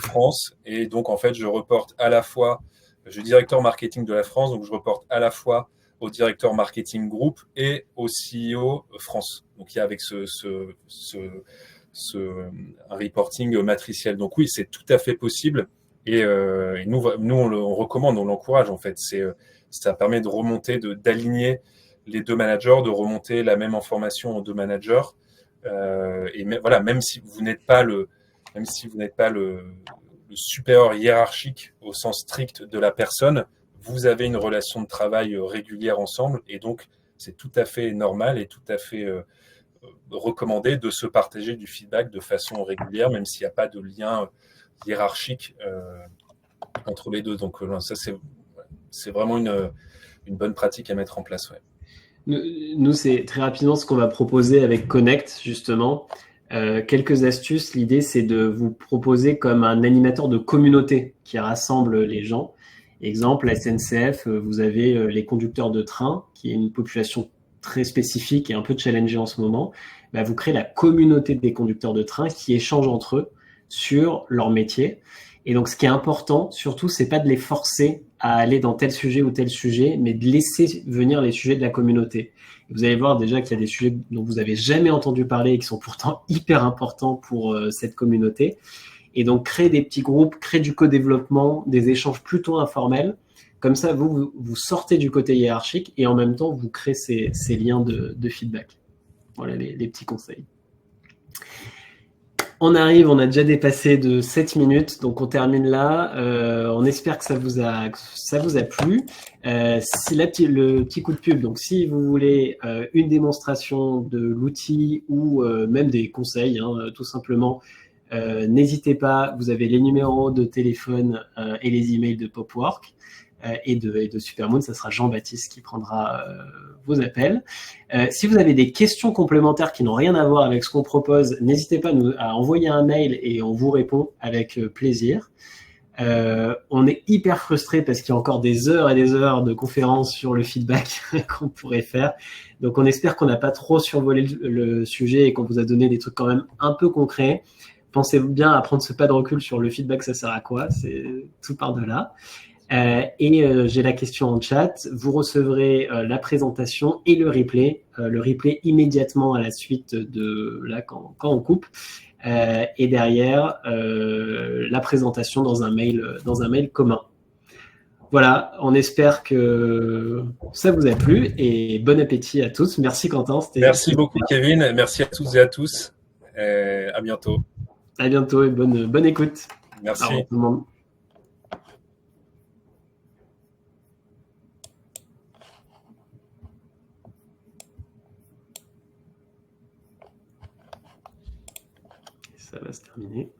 France et donc en fait je reporte à la fois, je suis directeur marketing de la France, donc je reporte à la fois au directeur marketing groupe et au CEO France. Donc il y a avec un reporting matriciel. Donc oui, c'est tout à fait possible. Et nous, on recommande, on l'encourage en fait. Ça permet de remonter, d'aligner les deux managers, de remonter la même information aux deux managers. Voilà, même si vous n'êtes pas le supérieur hiérarchique au sens strict de la personne, vous avez une relation de travail régulière ensemble, et donc c'est tout à fait normal et tout à fait recommandé de se partager du feedback de façon régulière, même s'il n'y a pas de lien hiérarchique entre les deux. Donc ça, c'est vraiment une bonne pratique à mettre en place. Ouais. Nous, c'est très rapidement ce qu'on va proposer avec Connect, justement. Quelques astuces. L'idée, c'est de vous proposer comme un animateur de communauté qui rassemble les gens. Exemple, la SNCF, vous avez les conducteurs de train, qui est une population très spécifique et un peu challengée en ce moment. Bah, vous créez la communauté des conducteurs de train qui échangent entre eux sur leur métier. Et donc, ce qui est important, surtout, c'est pas de les forcer à aller dans tel sujet ou tel sujet, mais de laisser venir les sujets de la communauté. Et vous allez voir déjà qu'il y a des sujets dont vous avez jamais entendu parler et qui sont pourtant hyper importants pour cette communauté. Et donc, créer des petits groupes, créer du co-développement, des échanges plutôt informels. Comme ça, vous sortez du côté hiérarchique et en même temps, vous créez ces liens de feedback. Voilà les petits conseils. On arrive, on a déjà dépassé de 7 minutes, donc on termine là. On espère que ça vous a plu. Le petit coup de pub, donc si vous voulez une démonstration de l'outil ou même des conseils, tout simplement, n'hésitez pas, vous avez les numéros de téléphone et les emails de Popwork et de Supermoon, ça sera Jean-Baptiste qui prendra vos appels. Si vous avez des questions complémentaires qui n'ont rien à voir avec ce qu'on propose, n'hésitez pas à envoyer un mail et on vous répond avec plaisir. On est hyper frustré parce qu'il y a encore des heures et des heures de conférences sur le feedback qu'on pourrait faire. Donc on espère qu'on n'a pas trop survolé le sujet et qu'on vous a donné des trucs quand même un peu concrets. Pensez bien à prendre ce pas de recul sur le feedback, ça sert à quoi? C'est tout par de là. J'ai la question en chat. Vous recevrez la présentation et le replay immédiatement à la suite de là quand on coupe. Et derrière la présentation dans un mail commun. Voilà, on espère que ça vous a plu et bon appétit à tous. Merci Quentin. Merci beaucoup Kevin, merci à toutes et à tous. À bientôt. À bientôt et bonne écoute. Merci. Au revoir tout le monde. Ça va se terminer.